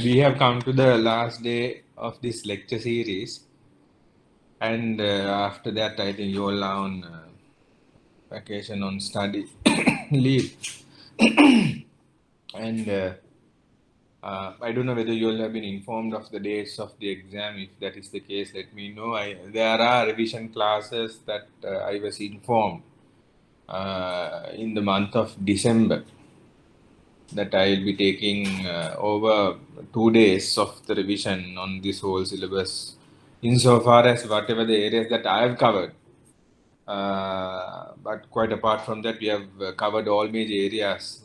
We have come to the last day of this lecture series, and after that, I think you all are on vacation on study leave, and I don't know whether you all have been informed of the dates of the exam. If that is the case, let me know. There are revision classes that I was informed in the month of December that I will be taking over 2 days of the revision on this whole syllabus, insofar as whatever the areas that I have covered. But quite apart from that, we have covered all major areas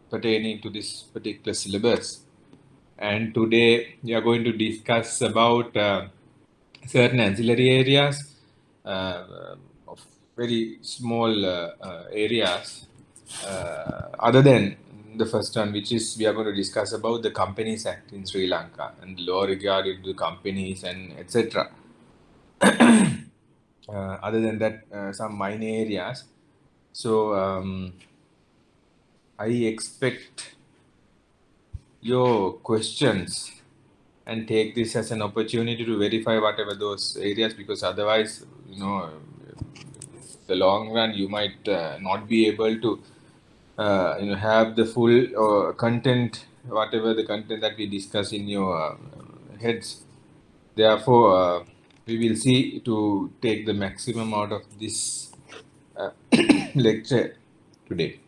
pertaining to this particular syllabus. And today we are going to discuss about certain ancillary areas of very small areas other than the first one, which is we are going to discuss about the Companies Act in Sri Lanka and the law regarding the companies and etc. Other than that, some minor areas. So I expect your questions and take this as an opportunity to verify whatever those areas, because otherwise, the long run you might not be able to have the full content, whatever the content that we discuss in your heads. Therefore, we will see to take the maximum out of this lecture today.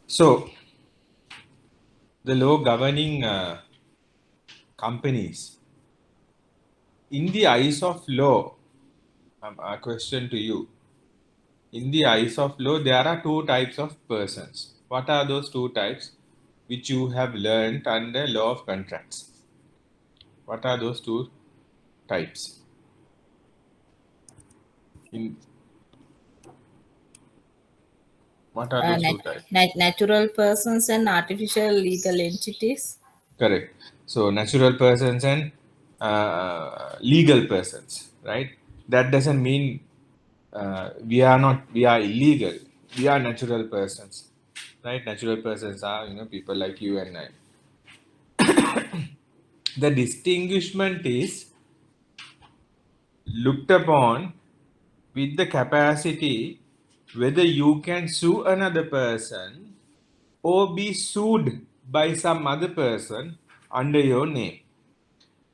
So, the law governing companies. In the eyes of law, a question to you. In the eyes of law, there are two types of persons. What are those two types which you have learned under law of contracts? What are those two types? What are those two types? Natural persons and artificial legal entities. Correct. So natural persons and legal persons, right? That doesn't mean we are illegal. We are natural persons, right? Natural persons are people like you and I. The distinguishment is looked upon with the capacity whether you can sue another person or be sued by some other person under your name.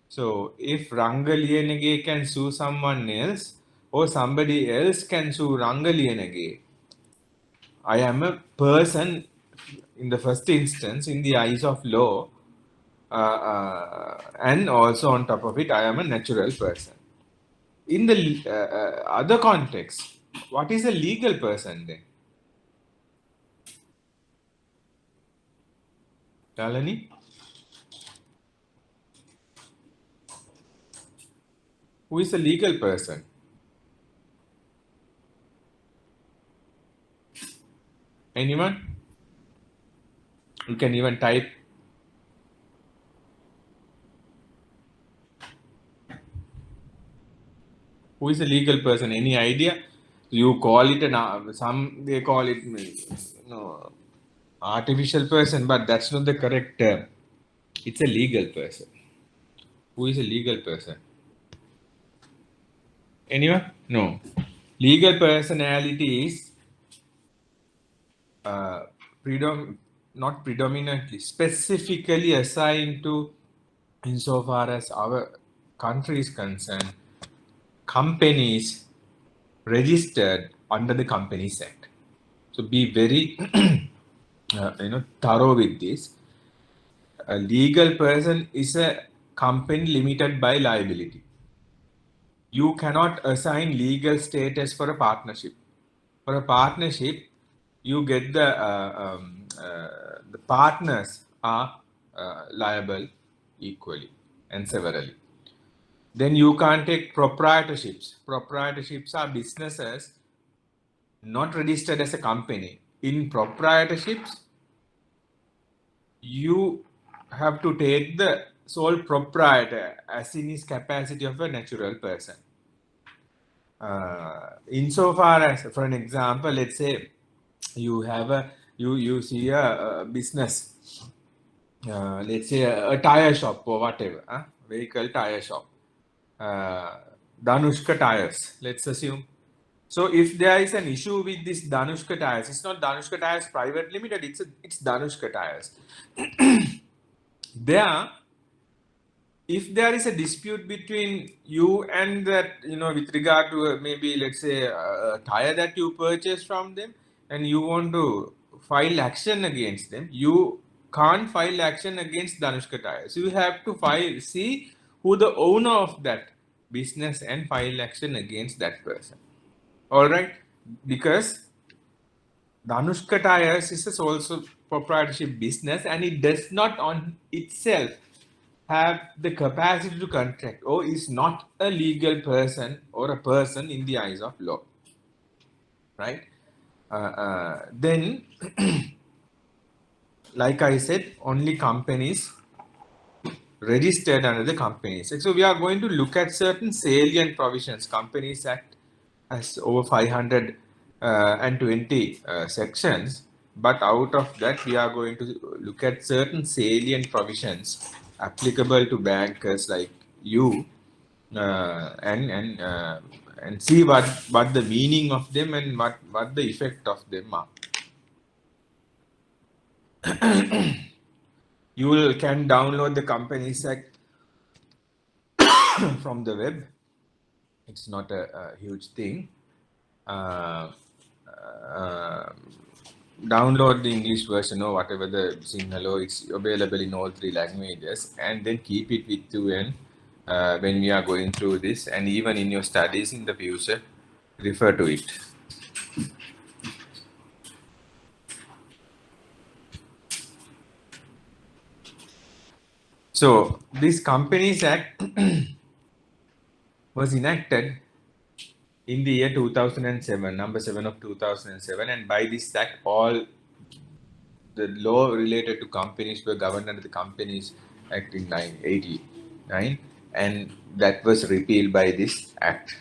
So if Rangaliyanage can sue someone else or somebody else can sue Rangaliyanage, I am a person in the first instance in the eyes of law, and also on top of it, I am a natural person. In the other context, what is a legal person then? Talani? Who is a legal person? Anyone? You can even type. Who is a legal person? Any idea? You call it some they call it artificial person, but that's not the correct term. It's a legal person. Who is a legal person? Anyone? No. Legal personality is not predominantly, specifically assigned to, insofar as our country is concerned, companies registered under the Companies Act. So be very thorough with this. A legal person is a company limited by liability. You cannot assign legal status for a partnership. For a partnership, you get the partners are liable equally and severally. Then you can't take proprietorships. Proprietorships are businesses not registered as a company. In proprietorships, you have to take the sole proprietor as in his capacity of a natural person. Insofar as, for an example, let's say you have you see a business, let's say a tire shop or whatever, vehicle tire shop, uh, Danushka tires, let's assume. So if there is an issue with this Danushka tires, it's not Danushka tires private limited, it's Danushka tires. There, if there is a dispute between you and that, with regard to maybe let's say a tire that you purchased from them, and you want to file action against them, you can't file action against Danushka Tires. You have to see who the owner of that business and file action against that person. All right, because Danushka Tires is a sole proprietorship business, and it does not on itself have the capacity to contract, or is not a legal person or a person in the eyes of law, right? Then, like I said, only companies registered under the Companies Act. So we are going to look at certain salient provisions. Companies Act has over 520 sections, but out of that we are going to look at certain salient provisions applicable to bankers like you, and see what the meaning of them and what the effect of them are. You can download the Companies Act from the web. It's not a huge thing. Download the English version or whatever the Sinhala, it's available in all 3 languages, and then keep it with you when we are going through this, and even in your studies in the future, refer to it. So this Companies Act was enacted in the year 2007, number 7 of 2007, and by this act, all the law related to companies were governed under the Companies Act in 1989, and that was repealed by this act,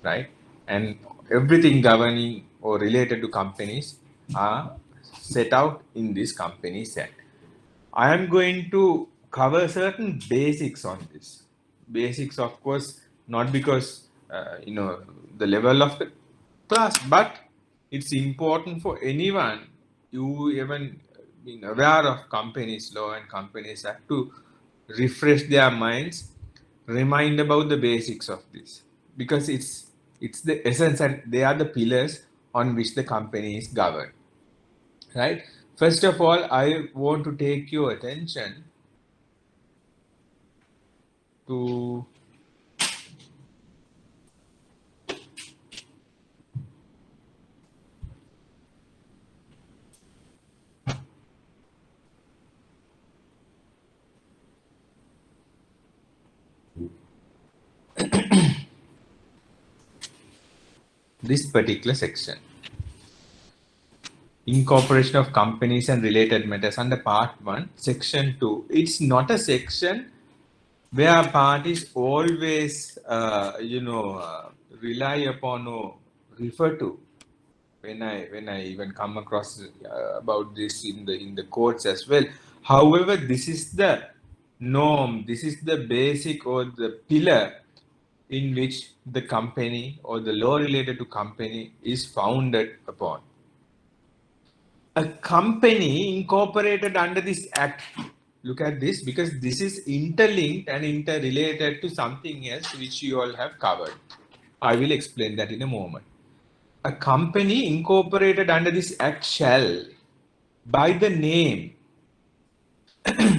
right? And everything governing or related to companies are set out in this Companies Act. I am going to cover certain basics on this. Basics, of course, not because the level of the class, but it's important for anyone who even been aware of Companies Law and Companies Act to refresh their minds, remind about the basics of this, because it's the essence and they are the pillars on which the company is governed. Right? First of all, I want to take your attention to this particular section. Incorporation of companies and related matters under part 1, section 2. It's not a section where parties always, rely upon or refer to. When I even come across about this in the courts as well. However, this is the norm. This is the basic or the pillar in which the company or the law related to company is founded upon. A company incorporated under this act, look at this, because this is interlinked and interrelated to something else which you all have covered. I will explain that in a moment. A company incorporated under this act shall, by the name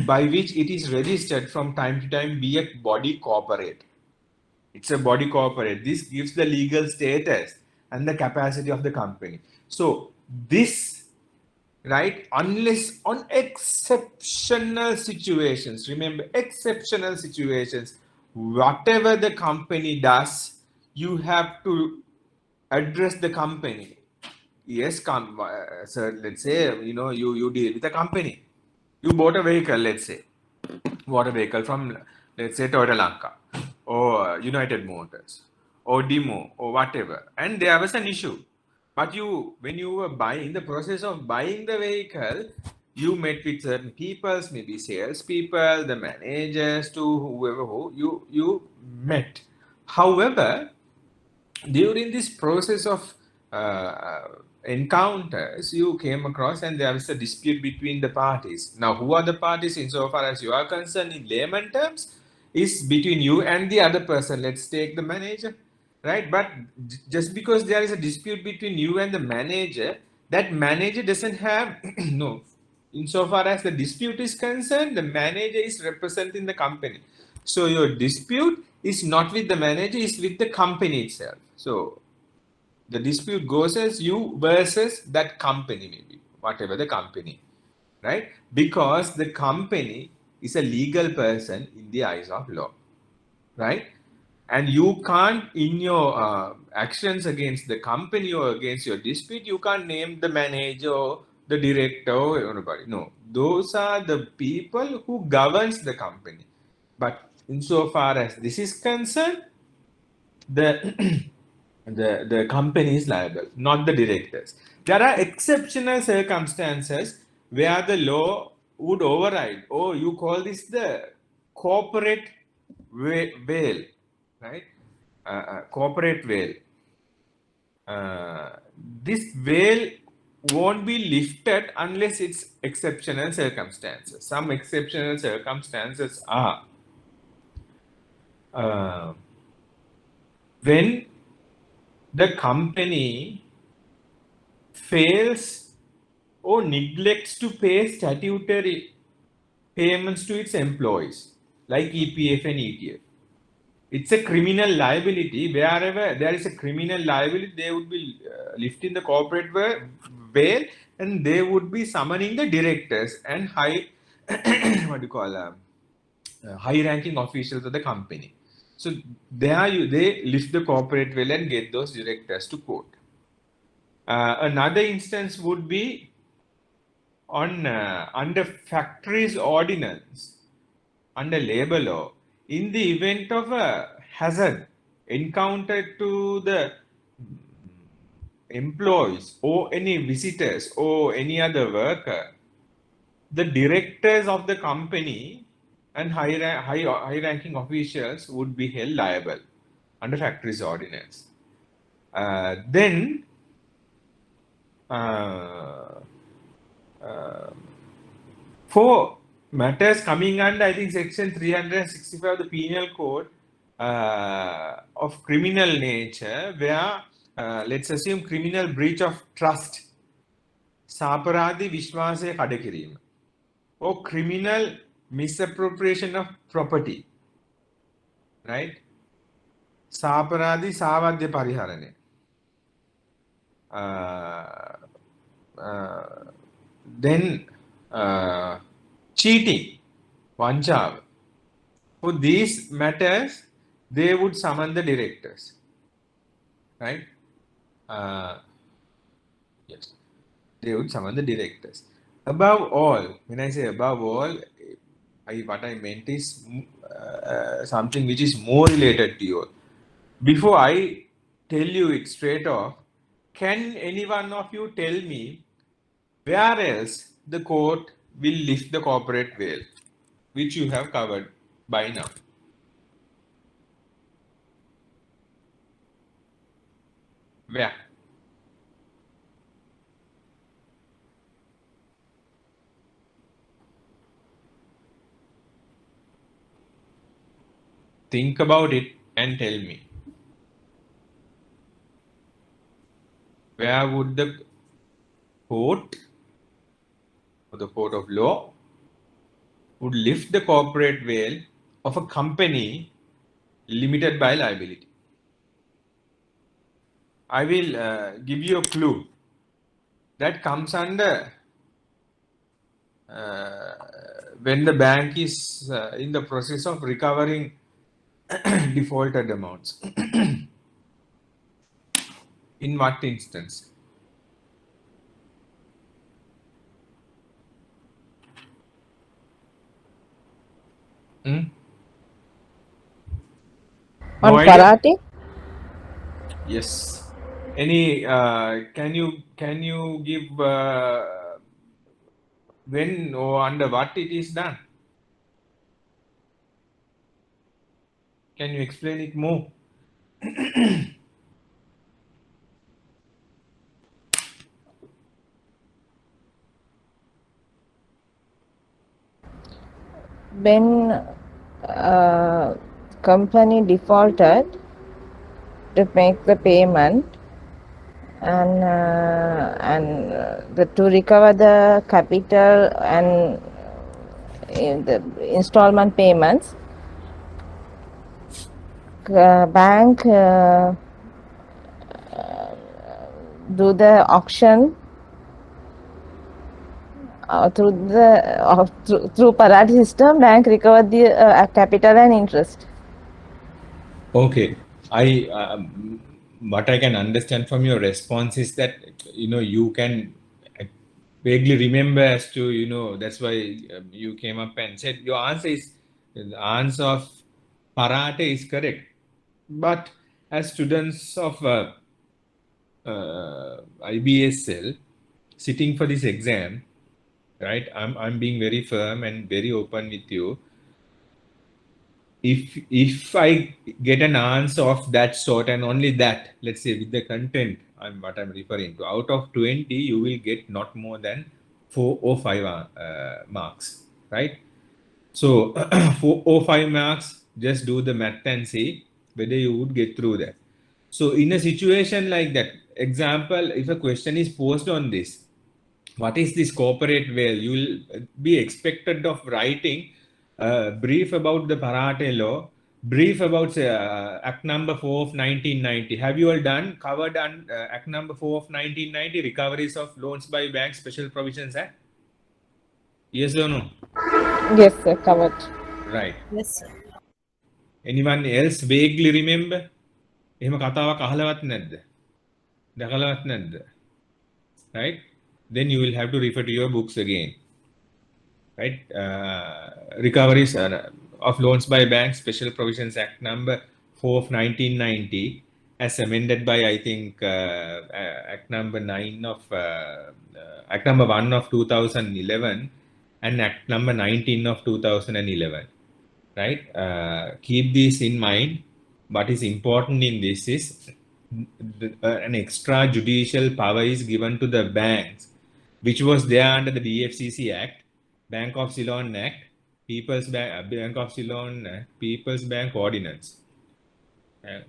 by which it is registered from time to time, be a body corporate. It's a body corporate. This gives the legal status and the capacity of the company. So this, right, unless on exceptional situations, remember, exceptional situations, whatever the company does, you have to address the company. Yes, sir, let's say, you deal with a company. You bought a vehicle, let's say, bought a vehicle from, let's say, Toyota Lanka or United Motors or demo or whatever, and there was an issue. But when you were buying, in the process of buying the vehicle, you met with certain people, maybe salespeople, the managers, to whoever who you met. However, during this process of encounters, you came across and there was a dispute between the parties. Now, who are the parties insofar as you are concerned in layman terms? Is between you and the other person. Let's take the manager, right? But just because there is a dispute between you and the manager, that manager doesn't have no. Insofar as the dispute is concerned, the manager is representing the company. So your dispute is not with the manager, it's with the company itself. So the dispute goes as you versus that company, maybe, whatever the company, right? Because the company is a legal person in the eyes of law, right? And you can't, in your actions against the company or against your dispute, you can't name the manager or the director or anybody. No, those are the people who governs the company. But insofar as this is concerned, the the company is liable, not the directors. There are exceptional circumstances where the law would override. Oh, you call this the corporate veil, right? Corporate veil. Uh, this veil won't be lifted unless it's exceptional circumstances. Some exceptional circumstances are uh, when the company fails or neglects to pay statutory payments to its employees, like EPF and ETF. It's a criminal liability. Wherever there is a criminal liability, they would be lifting the corporate bail, and they would be summoning the directors and high, what do you call, high-ranking officials of the company. So they lift the corporate bail and get those directors to court. Another instance would be on under factories ordinance, under labor law, in the event of a hazard encountered to the employees or any visitors or any other worker, the directors of the company and high ranking officials would be held liable under factories ordinance. Then for matters coming under, I think, section 365 of the penal code of criminal nature, where let's assume criminal breach of trust, සාපරාධි විශ්වාසය කඩ කිරීම, or criminal misappropriation of property, right? සාපරාධි සාවද්‍ය පරිහරණය, then cheating, vanchav. For these matters, they would summon the directors, right? Yes, they would summon the directors. Above all, when I say above all, what I meant is something which is more related to you. Before I tell you it straight off, can any one of you tell me where else the court will lift the corporate veil, which you have covered by now? Where? Think about it and tell me. Where would the court or the court of law would lift the corporate veil of a company limited by liability? I will give you a clue. That comes under when the bank is in the process of recovering defaulted amounts. In what instance? On No idea? karate? Yes. Any? Can you give when or under what it is done? Can you explain it more? When company defaulted to make the payment and to recover the capital and the installment payments, bank do the auction through Parati system. Bank recover the capital and interest. Okay. What I can understand from your response is that you can vaguely remember as to that's why you came up and said your answer is the answer of Parate is correct. But as students of IBSL sitting for this exam, right? I'm being very firm and very open with you. If I get an answer of that sort and only that, let's say with the content, what I'm referring to, out of 20, you will get not more than 4 or 5 marks, right? So 4 or 5 marks, just do the math and see whether you would get through that. So in a situation like that, example, if a question is posed on this, what is this corporate veil? You will be expected of writing brief about the Parate law, brief about Act number 4 of 1990. Have you all covered Act number 4 of 1990, Recoveries of Loans by Banks Special Provisions Act? Yes or no? Yes, sir, covered. Right. Yes, sir. Anyone else vaguely remember? එහෙම කතාවක් අහලවත් නැද්ද? දැකලවත් නැද්ද? Right? Then you will have to refer to your books again. Right? Recoveries of Loans by Banks Special Provisions Act number 4 of 1990 as amended by I think Act number 9 of Act number 1 of 2011 and Act number 19 of 2011. Right? Keep this in mind. What is important in this is an extrajudicial power is given to the banks, which was there under the BFCC Act, Bank of Ceylon Act, Bank of Ceylon Act, People's Bank Ordinance. Where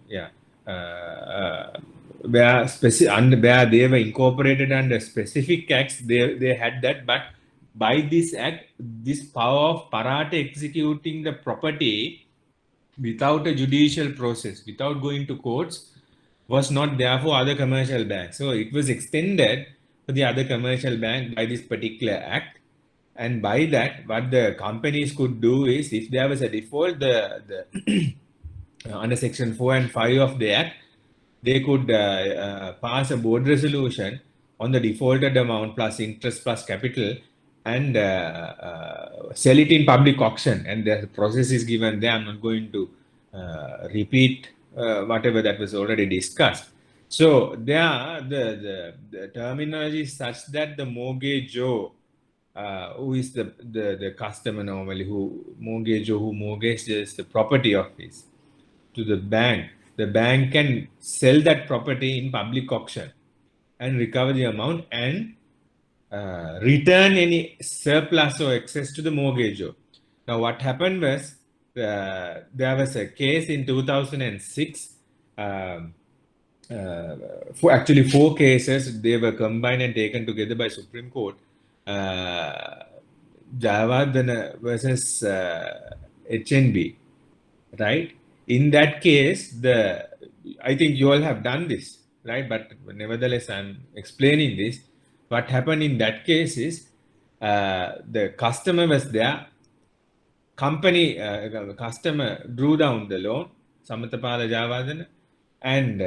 they were incorporated under specific acts, they had that, but by this act, this power of Parate executing the property without a judicial process, without going to courts, was not there for other commercial banks. So it was extended to the other commercial bank by this particular act. And by that, what the companies could do is, if there was a default, the under section 4 and 5 of the act, they could pass a board resolution on the defaulted amount plus interest plus capital and sell it in public auction. And the process is given there. I'm not going to repeat whatever that was already discussed. So there, the terminology is such that the mortgagor, who is the customer normally, who mortgages the property of his to the bank can sell that property in public auction and recover the amount and return any surplus or excess to the mortgagor. Now, what happened was there was a case in 2006. Actually, 4 cases, they were combined and taken together by Supreme Court. Jayawardena versus HNB, right? In that case, I think you all have done this, right? But nevertheless, I'm explaining this. What happened in that case is the customer was there. Customer drew down the loan, Samathapala Jayawardena, and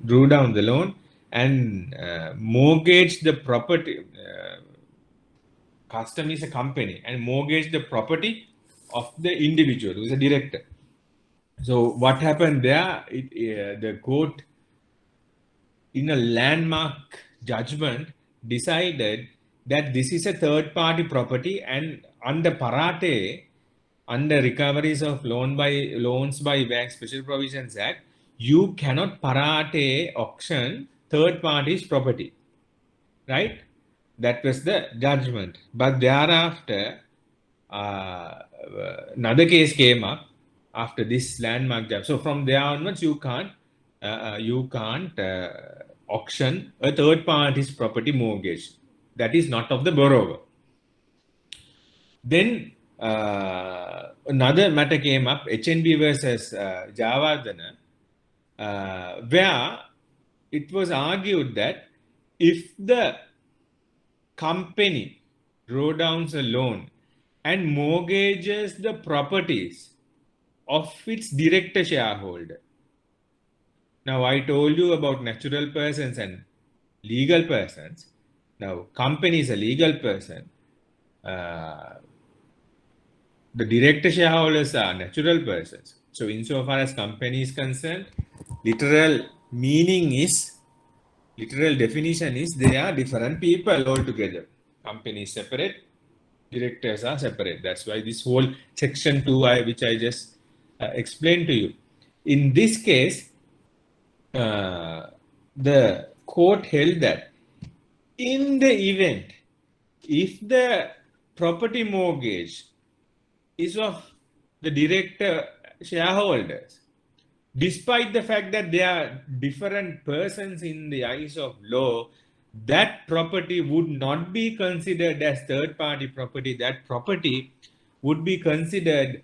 drew down the loan and mortgaged the property. Customer is a company and mortgaged the property of the individual who is a director. So what happened there? The court, in a landmark judgment, decided that this is a third-party property, and under Parate, under recoveries of loans by Bank Special Provisions Act, you cannot Parate auction third parties' property, right? That was the judgment. But thereafter, another case came up after this landmark judgment. So from there onwards, you can't auction a third party's property mortgage that is not of the borrower. Then another matter came up, HNB versus Javardhana, where it was argued that if the company draw down a loan and mortgages the properties of its director shareholder. Now, I told you about natural persons and legal persons. Now, company is a legal person. The director shareholders are natural persons. So, insofar as company is concerned, literal definition is they are different people altogether. Company is separate, directors are separate. That's why this whole section 2, which I just explained to you. In this case, the court held that in the event, if the property mortgage is of the director shareholders, despite the fact that they are different persons in the eyes of law, that property would not be considered as third party property. That property would be considered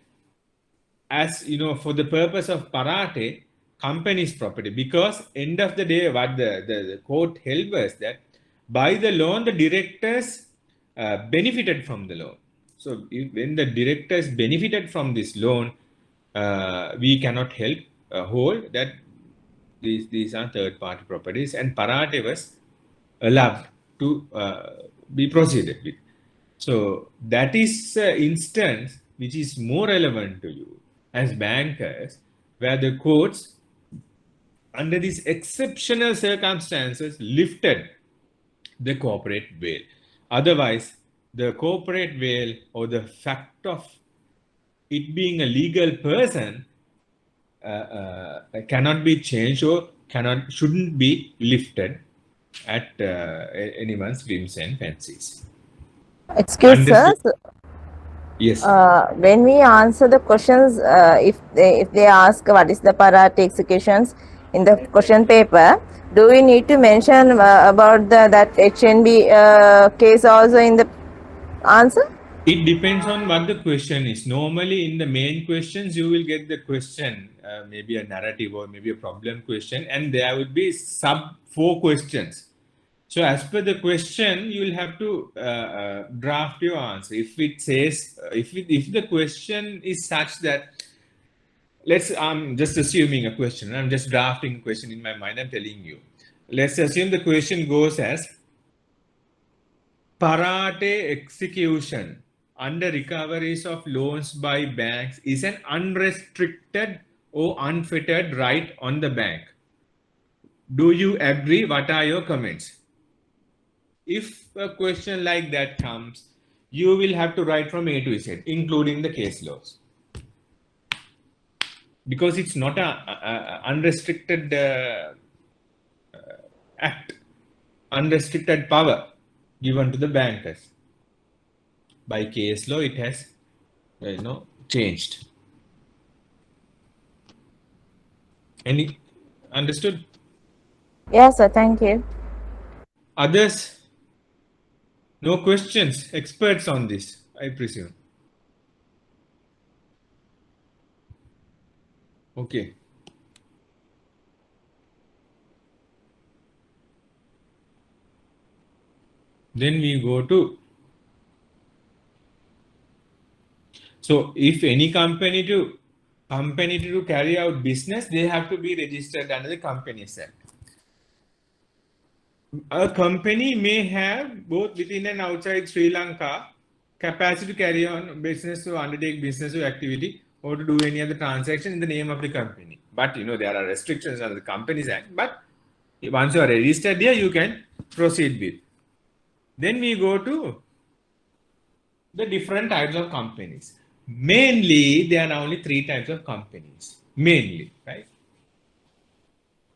as, for the purpose of Parate, company's property, because end of the day, what the court held was that by the loan, the directors benefited from the loan. So when the directors benefited from this loan, we cannot help hold that these are third party properties, and Parate was allowed to be proceeded with. So that is an instance which is more relevant to you as bankers, where the courts, under these exceptional circumstances, lifted the corporate veil. Otherwise, the corporate veil, or the fact of it being a legal person, cannot be changed or shouldn't be lifted at anyone's whims and fancies. Excuse sir. Understood? Yes. When we answer the questions, if they ask what is the Parate executions in the question paper, do we need to mention about that HNB case also in the answer? It depends on what the question is. Normally, in the main questions, you will get the question, maybe a narrative or maybe a problem question, and there will be sub 4 questions. So, as per the question, you will have to draft your answer. If it says, if the question is such that, I'm just assuming a question. I'm just drafting a question in my mind. I'm telling you. Let's assume the question goes as, Parate execution under recoveries of loans by banks is an unrestricted or unfettered right on the bank. Do you agree? What are your comments? If a question like that comes, you will have to write from A to Z, including the case laws. Because it's not an unrestricted act, unrestricted power given to the bankers. By case law, it has, changed. Any understood? Yes, sir. Thank you. Others? No questions? Experts on this, I presume. Okay. Then we go to, so if any company to carry out business, they have to be registered under the Companies Act. A company may have both within and outside Sri Lanka capacity to carry on business or undertake business or activity or to do any other transaction in the name of the company. But there are restrictions under the Companies Act. But once you are registered here, you can proceed with. Then we go to the different types of companies. Mainly, there are only 3 types of companies. Mainly, right?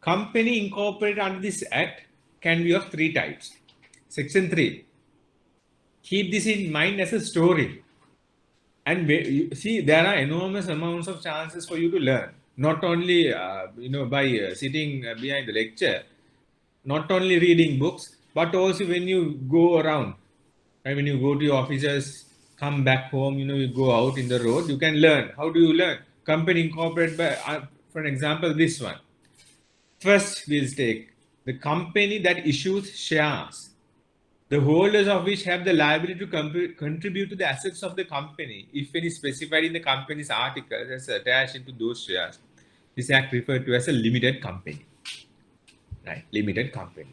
Company incorporated under this act can be of 3 types. Section 3. Keep this in mind as a story. And see, there are enormous amounts of chances for you to learn. Not only, by sitting behind the lecture, not only reading books, but also when you go around, right? When you go to your offices, come back home, you go out in the road, you can learn. How do you learn? Company incorporated by, for example, this one. First, we'll take the company that issues shares, the holders of which have the liability to contribute to the assets of the company, if any specified in the company's articles as attached into those shares. This act referred to as a limited company. Right, limited company.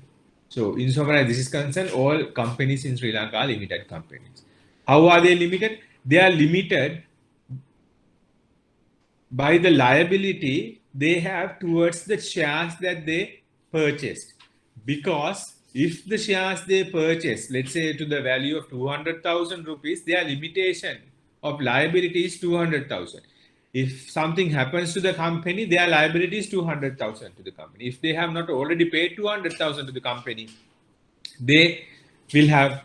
So, insofar as this is concerned, all companies in Sri Lanka are limited companies. How are they limited? They are limited by the liability they have towards the shares that they purchased. Because if the shares they purchase, let's say to the value of 200,000 rupees, their limitation of liability is 200,000. If something happens to the company, their liability is 200,000 to the company. If they have not already paid 200,000 to the company, they are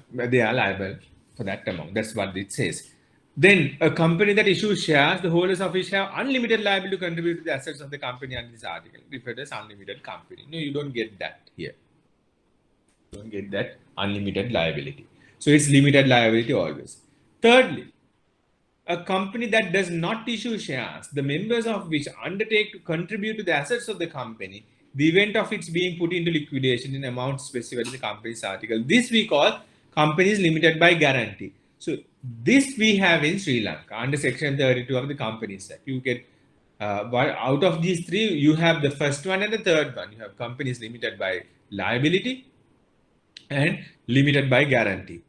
liable for that amount. That's what it says. Then a company that issues shares, the holders of which have unlimited liability to contribute to the assets of the company under this article, referred as unlimited company. No, you don't get that here. You don't get that unlimited liability. So it's limited liability always. Thirdly, a company that does not issue shares, the members of which undertake to contribute to the assets of the company, the event of its being put into liquidation in amount specified in the company's article. This we call companies limited by guarantee. So this we have in Sri Lanka under section 32 of the Companies Act. You get out of these 3, you have the first one and the third one. You have companies limited by liability and limited by guarantee.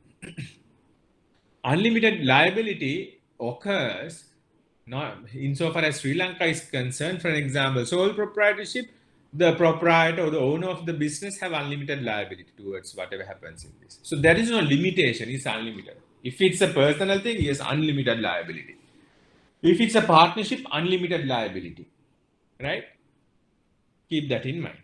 Unlimited liability occurs not insofar as Sri Lanka is concerned. For example, sole proprietorship, the proprietor or the owner of the business have unlimited liability towards whatever happens in this. So there is no limitation, it's unlimited. If it's a personal thing, yes, unlimited liability. If it's a partnership, unlimited liability, right? Keep that in mind.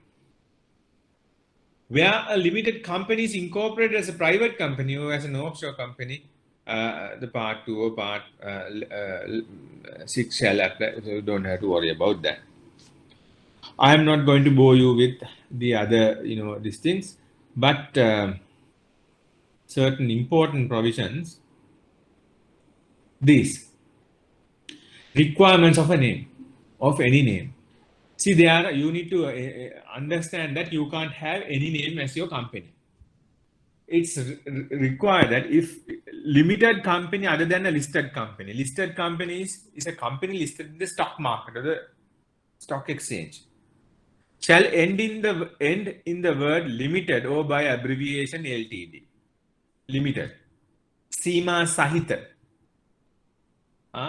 Where a limited company is incorporated as a private company or as an offshore company, the part 2 or part 6 shall apply, so you don't have to worry about that. I am not going to bore you with the other, these things, but certain important provisions. These requirements of a name, of any name. See, you need to understand that you can't have any name as your company. It's required that if limited company other than a listed company is a company listed in the stock market or the stock exchange, shall end in the word limited or by abbreviation LTD. Limited. Seema Sahita.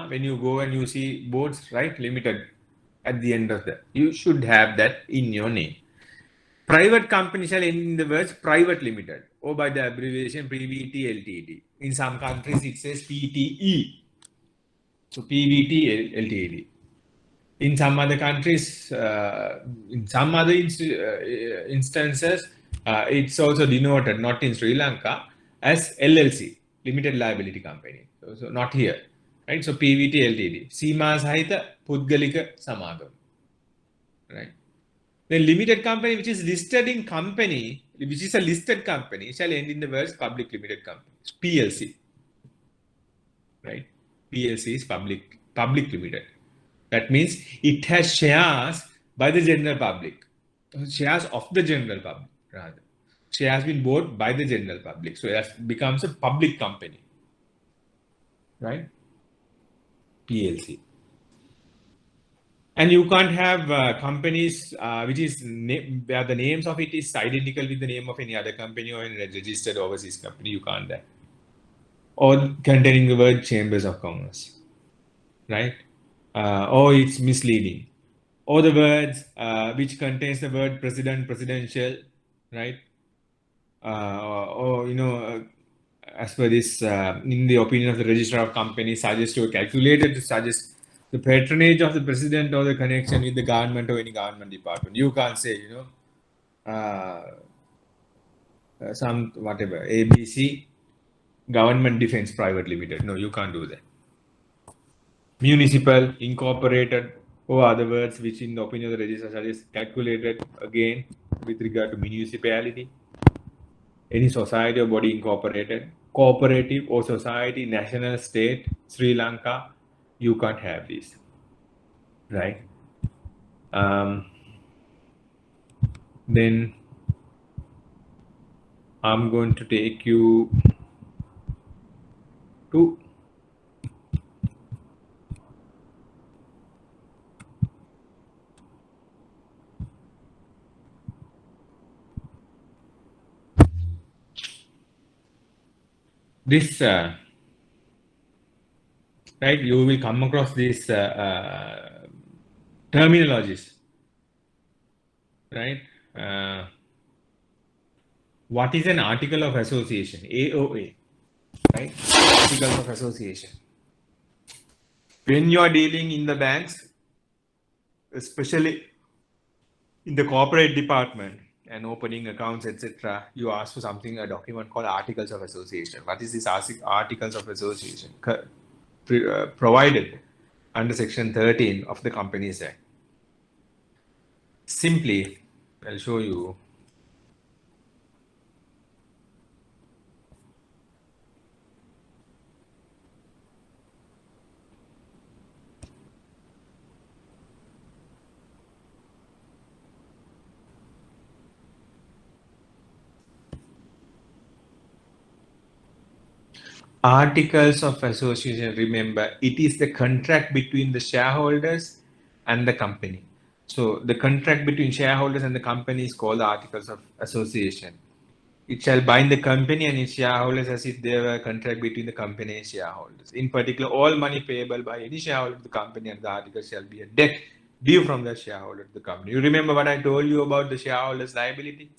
When you go and you see boards, right? Limited at the end of that. You should have that in your name. Private company shall end in the words private limited or by the abbreviation PVT LTD. In some countries it says PTE. So PVT LTD. In some other countries, in some other instances, it's also denoted, not in Sri Lanka, as LLC, Limited Liability Company. So not here. Right? So PVT LTD. Seema Sahita Pudgalika Samagam. Right? The limited company which is listed in company, which is a listed company, shall end in the words public limited company. PLC. Right? PLC is public limited. That means it has shares by the general public. Shares of the general public, rather. Share has been bought by the general public. So it becomes a public company. Right? PLC. And you can't have companies which is where the names of it is identical with the name of any other company or any registered overseas company. You can't that. Or containing the word chambers of commerce. Right? or it's misleading, or the words which contains the word president, presidential, right? Or as per this, in the opinion of the registrar of companies, suggest or calculated to suggest the patronage of the president or the connection with the government or any government department. You can't say, some whatever ABC Government Defense Private Limited. No, you can't do that. Municipal, incorporated, or other words which in the opinion of the registrar is calculated again with regard to municipality, any society or body incorporated, cooperative or society, national state, Sri Lanka, you can't have this, right? Then I'm going to take you to this, right? You will come across these terminologies, right? What is an article of association? AOA, right? Articles of association. When you are dealing in the banks, especially in the corporate department and opening accounts, etc., you ask for something, a document called Articles of Association. What is this Articles of Association? Provided under Section 13 of the Companies Act. Simply, I'll show you. Articles of association, remember, it is the contract between the shareholders and the company. So the contract between shareholders and the company is called the Articles of Association. It shall bind the company and its shareholders as if there were a contract between the company and shareholders. In particular, all money payable by any shareholder to the company and the article shall be a debt due from the shareholder to the company. You remember what I told you about the shareholders' liability?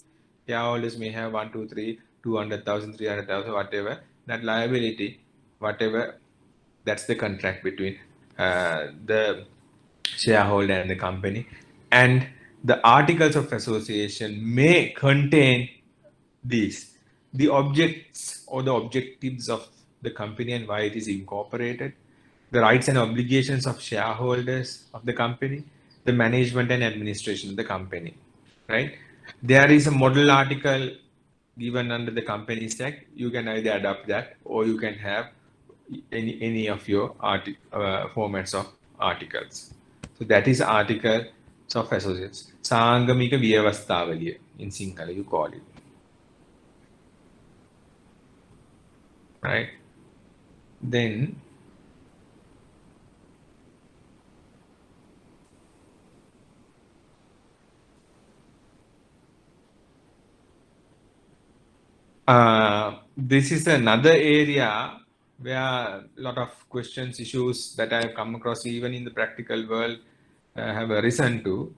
Shareholders may have 1, 2, 3, 200,000, 300,000, whatever. That liability, whatever, that's the contract between the shareholder and the company. And the articles of association may contain these, the objects or the objectives of the company and why it is incorporated, the rights and obligations of shareholders of the company, the management and administration of the company, right? There is a model article given under the Companies Act. You can either adopt that or you can have any of your formats of articles. So that is articles of associates. Sangamika Vyavasthavaliya in Sinhala you call it. Right? Then this is another area where a lot of questions, issues that I have come across even in the practical world have arisen to.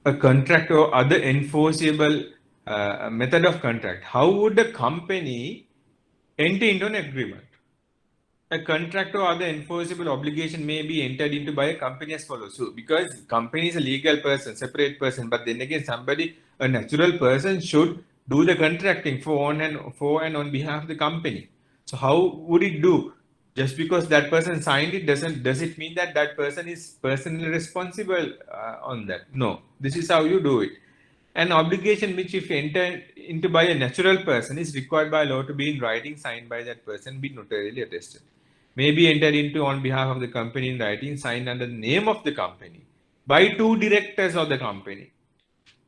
A contract or other enforceable method of contract. How would a company enter into an agreement? A contract or other enforceable obligation may be entered into by a company as follows. So, because company is a legal person, separate person, but then again, somebody, a natural person, should do the contracting for and on behalf of the company. So, how would it do? Just because that person signed it does it mean that that person is personally responsible on that? No. This is how you do it. An obligation which, if entered into by a natural person, is required by law to be in writing, signed by that person, be notarially attested. May be entered into on behalf of the company in writing, signed under the name of the company by 2 directors of the company.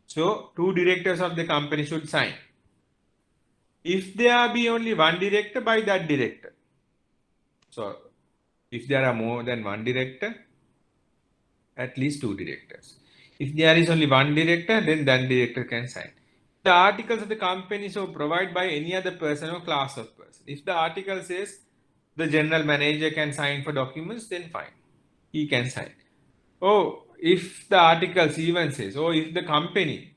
So, 2 directors of the company should sign. If there be only 1 director, by that director. So, if there are more than 1 director, at least 2 directors. If there is only 1 director, then that director can sign. the articles of the company so provided by any other person or class of person. If the article says the general manager can sign for documents, then fine, he can sign. Oh, if the articles even says, oh, if the company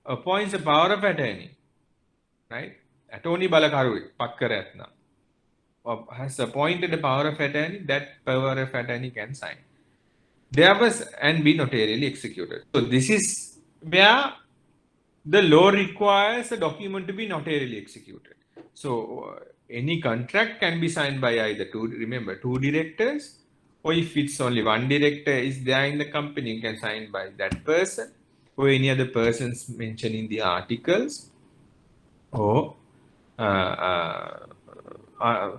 appoints a power of attorney, right? Attorney Balakaru, Pakkaratna, has appointed a power of attorney, that power of attorney can sign. There was and be notarially executed. So this is where the law requires a document to be notarially executed. So any contract can be signed by either two directors, or if it's only one director is there in the company, you can sign by that person or any other persons mentioned in the articles, or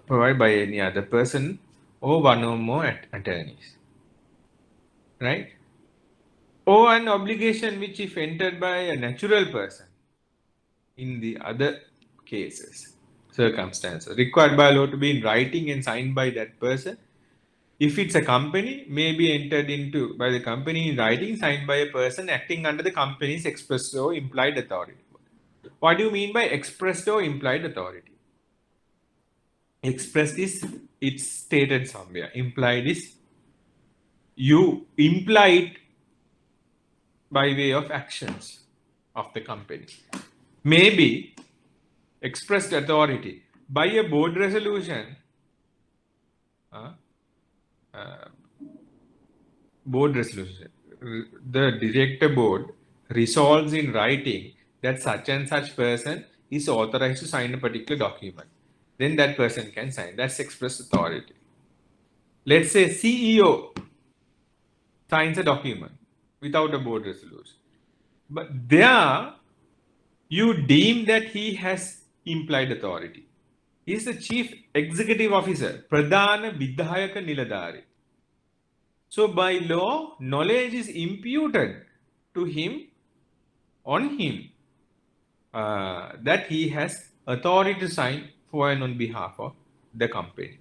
provided by any other person or one or more attorneys, right? Or an obligation which if entered by a natural person in the other cases, circumstances, required by law to be in writing and signed by that person. If it's a company, may be entered into by the company in writing, signed by a person acting under the company's express or implied authority. What do you mean by expressed or implied authority? Expressed is it's stated somewhere. Implied is you implied by way of actions of the company. Maybe expressed authority by a board resolution. Board resolution. The director board resolves in writing that such and such person is authorized to sign a particular document. Then that person can sign. That's express authority. Let's say CEO signs a document without a board resolution. But there you deem that he has implied authority. He is the chief executive officer, Pradhana Vidhayaka Niladhari. So by law, knowledge is imputed to him, on him, that he has authority to sign for and on behalf of the company.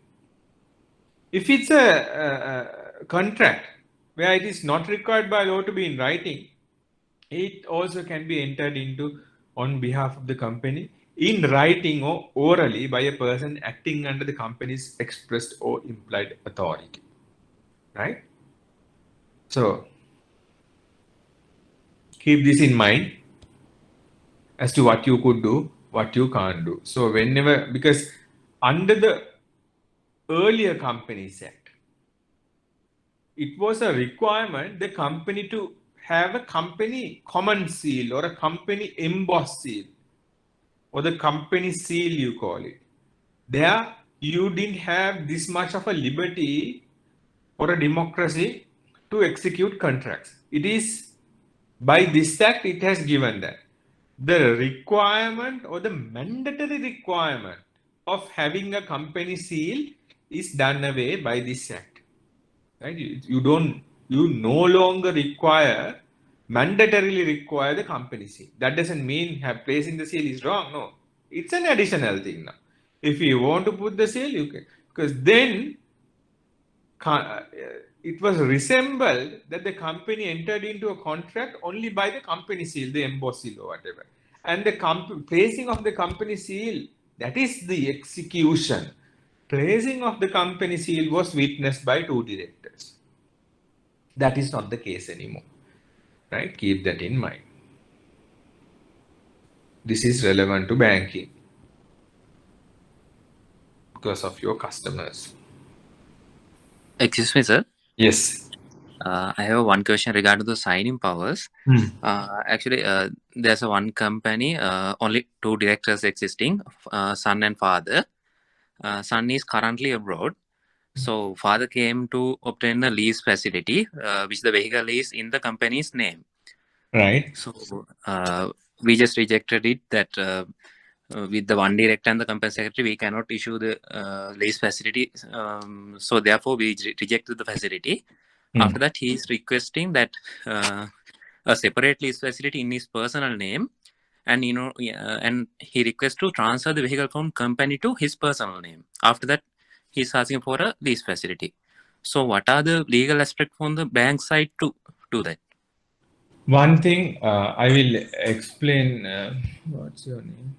If it's a contract where it is not required by law to be in writing, it also can be entered into on behalf of the company in writing or orally by a person acting under the company's expressed or implied authority. Right? So keep this in mind as to what you could do, what you can't do. So whenever, because under the earlier Companies Act, it was a requirement the company to have a company common seal or a company embossed seal or the company seal, you call it. There you didn't have this much of a liberty or a democracy to execute contracts. It is by this act it has given that the requirement or the mandatory requirement of having a company seal is done away by this act. Right? You no longer mandatorily require the company seal. That doesn't mean placing the seal is wrong. No, it's an additional thing now. If you want to put the seal, you can, because then it was resembled that the company entered into a contract only by the company seal, the embossed seal or whatever. And the placing of the company seal, that is the execution. Placing of the company seal was witnessed by two directors. That is not the case anymore. Right? Keep that in mind. This is relevant to banking because of your customers. Excuse me, sir. Yes. I have one question regarding the signing powers. Actually, there's one company, only two directors existing, son and father. Son is currently abroad. So father came to obtain a lease facility, which the vehicle is in the company's name. Right. So we just rejected it that with the one director and the company secretary, we cannot issue the lease facility. So therefore, we rejected the facility. After that, he is requesting that a separate lease facility in his personal name, and and he requests to transfer the vehicle from company to his personal name. After that, he is asking for a lease facility. So, what are the legal aspects from the bank side to do that? One thing I will explain. What's your name?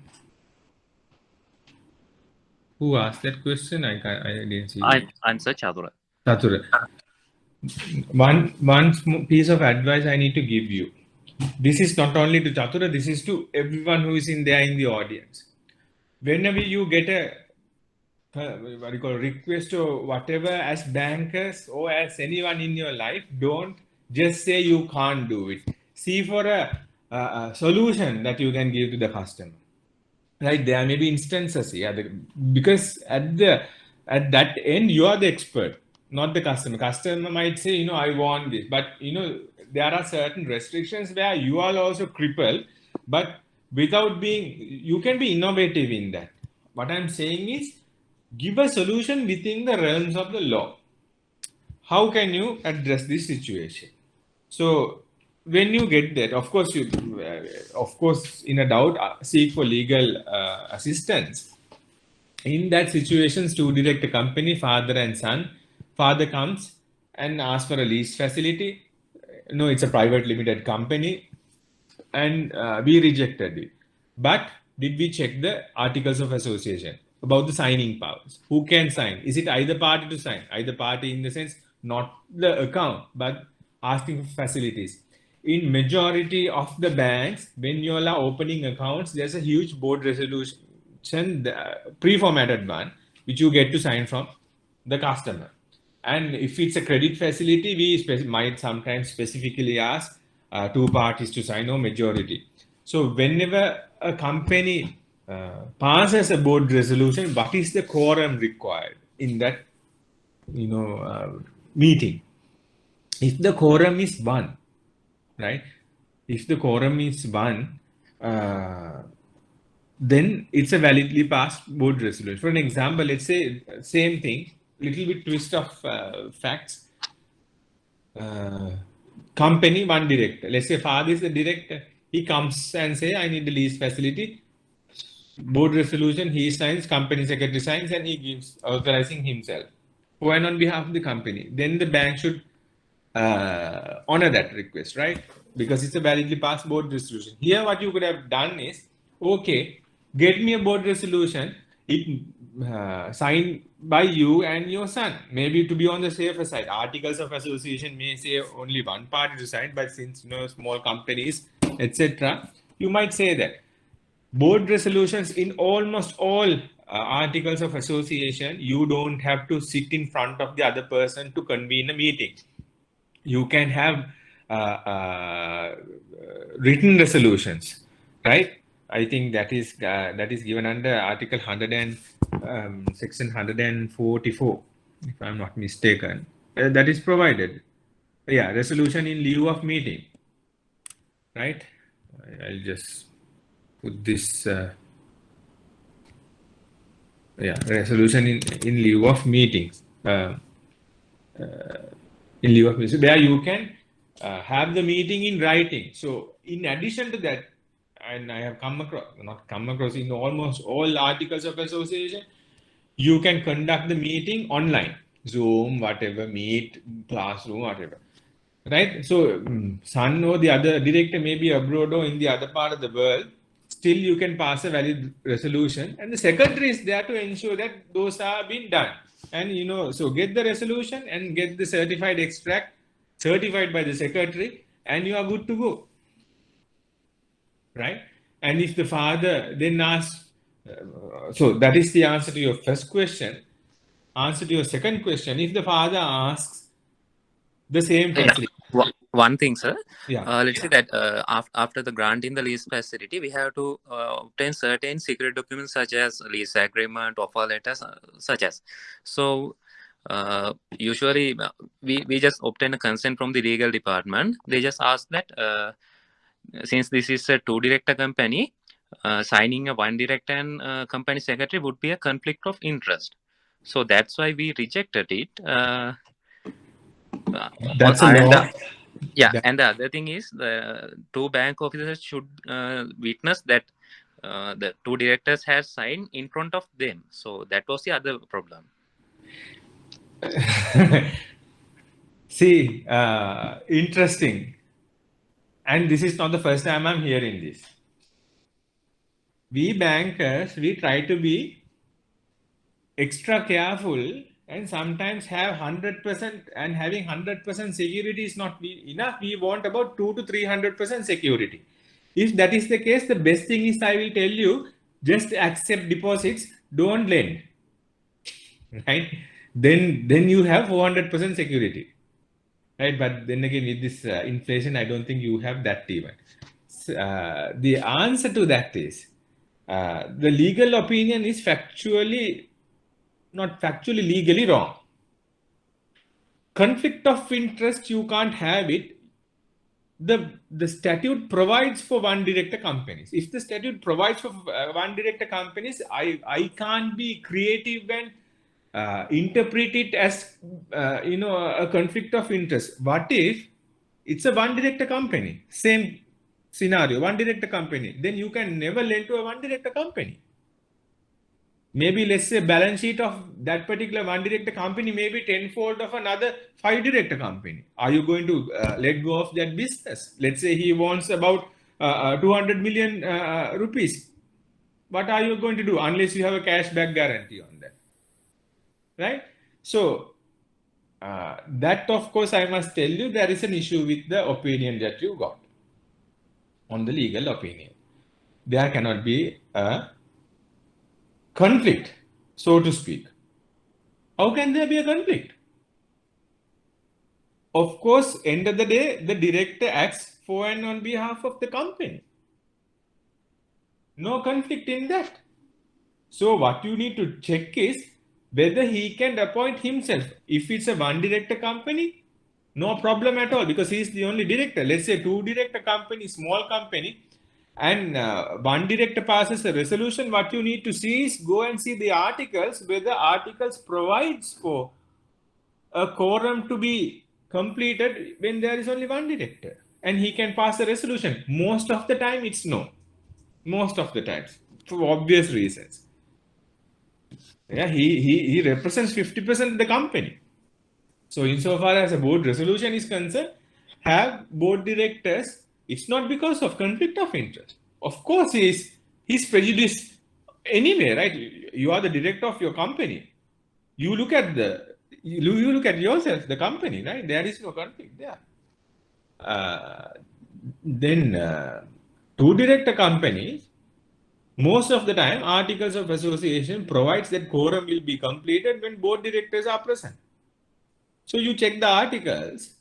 Who asked that question? I didn't see. I answer Chadura. Chatura. One piece of advice I need to give you. This is not only to Chatura, this is to everyone who is in there in the audience. Whenever you get a what do you call request or whatever as bankers or as anyone in your life, don't just say you can't do it. See for a solution that you can give to the customer. Right, there may be instances, because at that end you are the expert, not the customer. Customer might say, I want this, but there are certain restrictions where you are also crippled, but without being, you can be innovative in that. What I'm saying is, give a solution within the realms of the law. How can you address this situation? So when you get that, of course, in a doubt, seek for legal assistance. In that situation, to direct a company, father and son, father comes and asks for a lease facility. No, it's a private limited company, and we rejected it. But did we check the articles of association about the signing powers? Who can sign? Is it either party to sign? Either party in the sense, not the account, but asking for facilities. In majority of the banks, when you all are opening accounts, there's a huge board resolution, pre-formatted one, which you get to sign from the customer. And if it's a credit facility, we might sometimes specifically ask two parties to sign or majority. So whenever a company passes a board resolution, what is the quorum required in that meeting? If the quorum is 1, right? If the quorum is 1, then it's a validly passed board resolution. For an example, let's say same thing, little bit twist of facts. Company, 1 director. Let's say father is the director. He comes and say, I need the lease facility. Board resolution, he signs, company secretary signs, and he gives authorizing himself. When on behalf of the company, then the bank should honor that request, right? Because it's a validly passed board resolution. Here, what you could have done is, okay, get me a board resolution, it signed by you and your son. Maybe to be on the safer side, articles of association may say only one party to sign, but since small companies, etc., you might say that. Board resolutions in almost all articles of association, you don't have to sit in front of the other person to convene a meeting. You can have written resolutions, right? I think that is given under Article 100 and Section 144, if I'm not mistaken. That is provided. Yeah, resolution in lieu of meeting, right? I'll just put this. Resolution in lieu of meetings. In lieu of meetings, where you can have the meeting in writing. So in addition to that, and I have come across in almost all articles of association, you can conduct the meeting online, Zoom, whatever, Meet, Classroom, whatever, right? So son or the other director may be abroad or in the other part of the world, still you can pass a valid resolution, and the secretary is there to ensure that those are being done. And so get the resolution and get the certified extract certified by the secretary, and you are good to go, right? And if the father then asks, so that is the answer to your first question. Answer to your second question, if the father asks the same facility. One thing, sir. Yeah. Let's say that after the granting the lease facility, we have to obtain certain secret documents such as lease agreement, offer letters, such as. So usually we just obtain a consent from the legal department. They just ask that since this is a 2-director company, signing a 1 director and company secretary would be a conflict of interest. So that's why we rejected it. That's a law. Yeah, and the other thing is the 2 bank officers should witness that the 2 directors have signed in front of them. So that was the other problem. See, interesting. And this is not the first time I'm hearing this. We bankers, we try to be extra careful and sometimes have 100%, and having 100% security is not enough. We want about 2 to 300% security. If that is the case, the best thing is, I will tell you, just accept deposits, don't lend. Right? Then you have 400% security. Right? But then again, with this inflation, I don't think you have that even. The answer to that is, the legal opinion is not factually, legally wrong. Conflict of interest, you can't have it. The statute provides for one director companies. If the statute provides for one director companies, I can't be creative and interpret it as a conflict of interest. What if it's a one director company? Same scenario, one director company. Then you can never lend to a one director company. Maybe let's say balance sheet of that particular one director company may be tenfold of another 5 director company. Are you going to let go of that business? Let's say he wants about 200 million rupees. What are you going to do unless you have a cash back guarantee on that? Right? So that, of course, I must tell you, there is an issue with the opinion that you got on the legal opinion. There cannot be a conflict, so to speak. How can there be a conflict? Of course, end of the day, the director acts for and on behalf of the company. No conflict in that. So what you need to check is whether he can appoint himself. If it's a one director company, no problem at all, because he's the only director. Let's say 2 director company, small company, and one director passes a resolution. What you need to see is go and see the articles, whether articles provides for a quorum to be completed when there is only one director and he can pass a resolution. Most of the time it's no. Most of the times, for obvious reasons. Yeah, he represents 50% of the company. So insofar as a board resolution is concerned, have board directors, it's not because of conflict of interest. Of course, he's prejudiced anyway, right? You are the director of your company. You look at yourself, the company, right? There is no conflict there. Then 2 director companies, most of the time, articles of association provides that quorum will be completed when board directors are present. So you check the articles,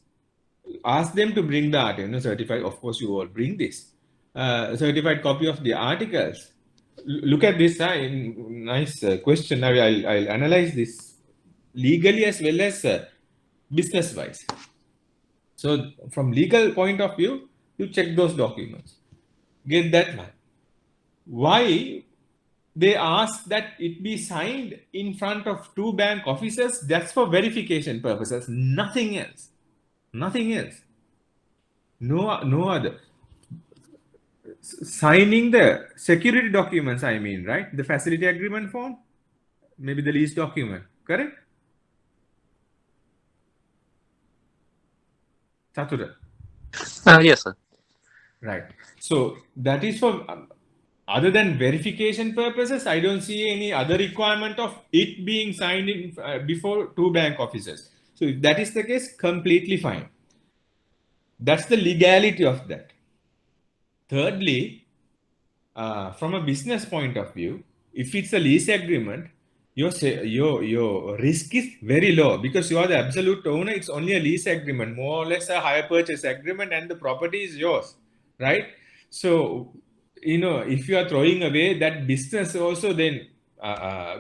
ask them to bring the article, certified. Of course, you all bring this certified copy of the articles. Look at this. Nice question. Now I'll analyze this legally as well as business wise. So from legal point of view, you check those documents. Get that one. Why they ask that it be signed in front of 2 bank officers? That's for verification purposes. Nothing else. Nothing else. No other. Signing the security documents, I mean, right? The facility agreement form, maybe the lease document, correct? Chatura. Yes, sir. Right. So that is for, other than verification purposes, I don't see any other requirement of it being signed in before 2 bank officers. So if that is the case, completely fine. That's the legality of that. Thirdly, from a business point of view, if it's a lease agreement, your risk is very low because you are the absolute owner. It's only a lease agreement, more or less a hire purchase agreement, and the property is yours, right? So, if you are throwing away that business also, then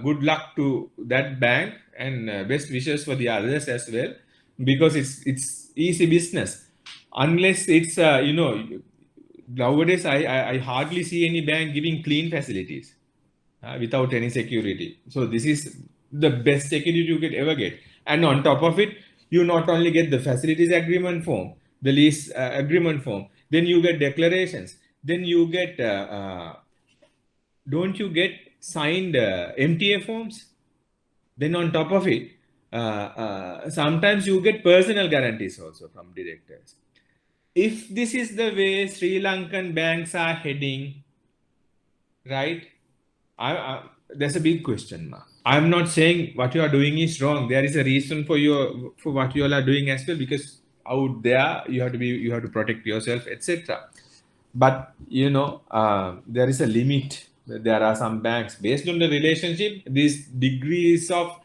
good luck to that bank, and best wishes for the others as well, because it's easy business. Unless it's, nowadays I hardly see any bank giving clean facilities without any security. So this is the best security you could ever get. And on top of it, you not only get the facilities agreement form, the lease agreement form, then you get declarations, then you get, don't you get signed MTA forms? Then on top of it, sometimes you get personal guarantees also from directors. if this is the way Sri Lankan banks are heading, right? There's a big question mark. I'm not saying what you are doing is wrong. There is a reason for what you all are doing as well, because out there you have to protect yourself, etc. But there is a limit. There are some banks based on the relationship. These degrees of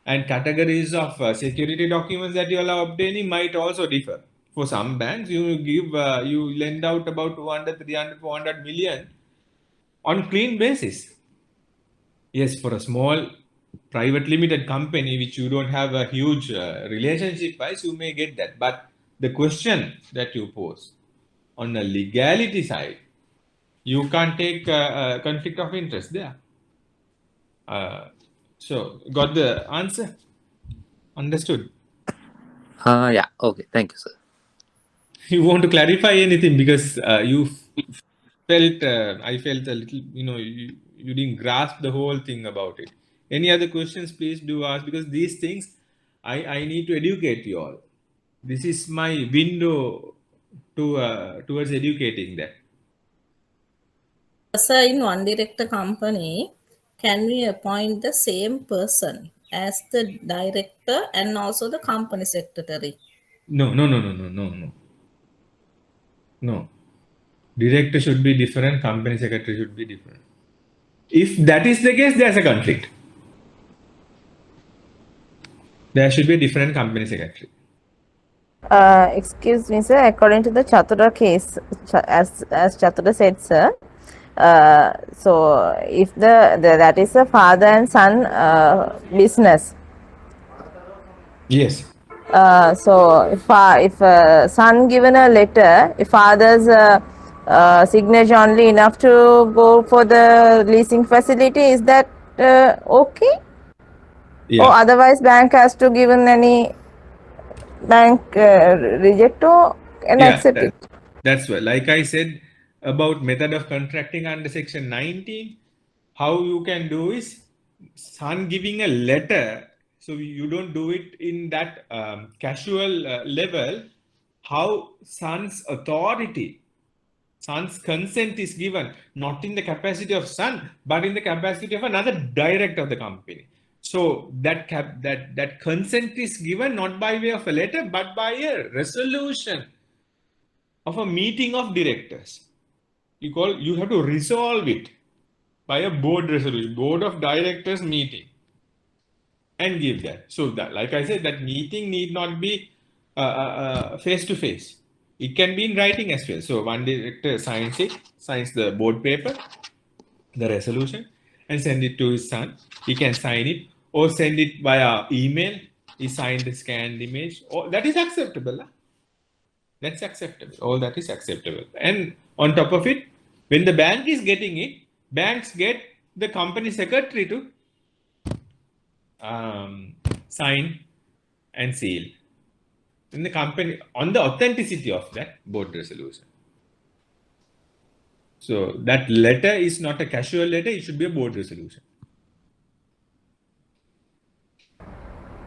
and categories of security documents that you all are obtaining might also differ. For some banks, you lend out about 200, 300, 400 million on clean basis. Yes, for a small private limited company which you don't have a huge relationship wise, you may get that. But the question that you pose on the legality side, you can't take a conflict of interest there. So, got the answer? Understood? Yeah. Okay. Thank you, sir. You want to clarify anything, because you felt, I felt a little, you didn't grasp the whole thing about it. Any other questions, please do ask, because these things I need to educate you all. This is my window to towards educating that. Sir, in one director company, can we appoint the same person as the director and also the company secretary? No. Director should be different, company secretary should be different. If that is the case, there's a conflict. There should be a different company secretary. Excuse me, sir. According to the Chatura case, as Chatura said, sir. So if that is a father and son business. Yes. So if son given a letter, if father's signature only enough to go for the leasing facility, is that okay? Yeah. Or otherwise bank has to given any bank reject or can accept it? That's why, like I said about method of contracting under section 19, how you can do is son giving a letter. So you don't do it in that casual level. How son's authority, son's consent is given, not in the capacity of son, but in the capacity of another director of the company. So that consent is given not by way of a letter, but by a resolution of a meeting of directors. You have to resolve it by a board resolution, board of directors meeting, and give that. So that, like I said, that meeting need not be face to face. It can be in writing as well. So one director signs the board paper, the resolution, and send it to his son. He can sign it or send it via email. He signed the scanned image. Or that is acceptable. Huh? That's acceptable. All that is acceptable. And on top of it, when the bank is getting it, banks get the company secretary to sign and seal in the company on the authenticity of that board resolution. So that letter is not a casual letter, it should be a board resolution.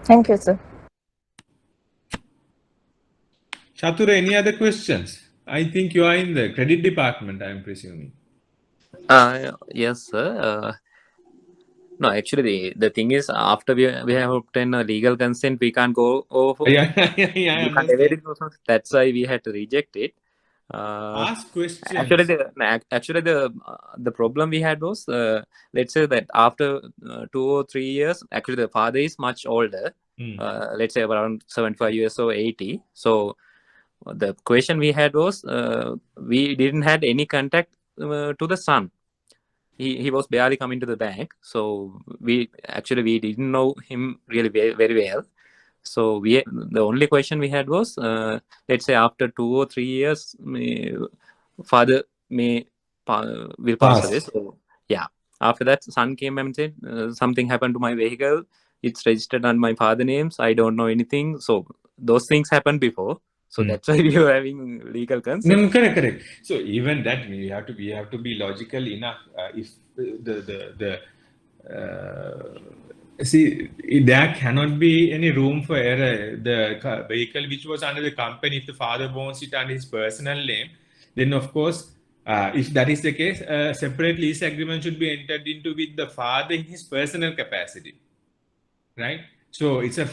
Thank you, sir. Chatura, any other questions? I think you are in the credit department, I am presuming. Yes, sir. No, actually, the thing is, after we have obtained a legal consent, we can't go over. Yeah, You can't evade it also. That's why we had to reject it. Ask questions. Actually, the problem we had was, let's say that after 2 or 3 years, actually the father is much older. Let's say around 75 years or 80. So the question we had was, we didn't had any contact to the son. He was barely coming to the bank, so we didn't know him really very well. So the only question we had was, let's say after 2 or 3 years, father will pass away. So yeah, after that, son came and said something happened to my vehicle. It's registered on my father's names. I don't know anything. So those things happened before. So that's why we were having legal consent. No, correct. So even that we have to be logical enough. If the See, there cannot be any room for error. The vehicle which was under the company, if the father owns it under his personal name, then of course, if that is the case, a separate lease agreement should be entered into with the father in his personal capacity, right? So it's a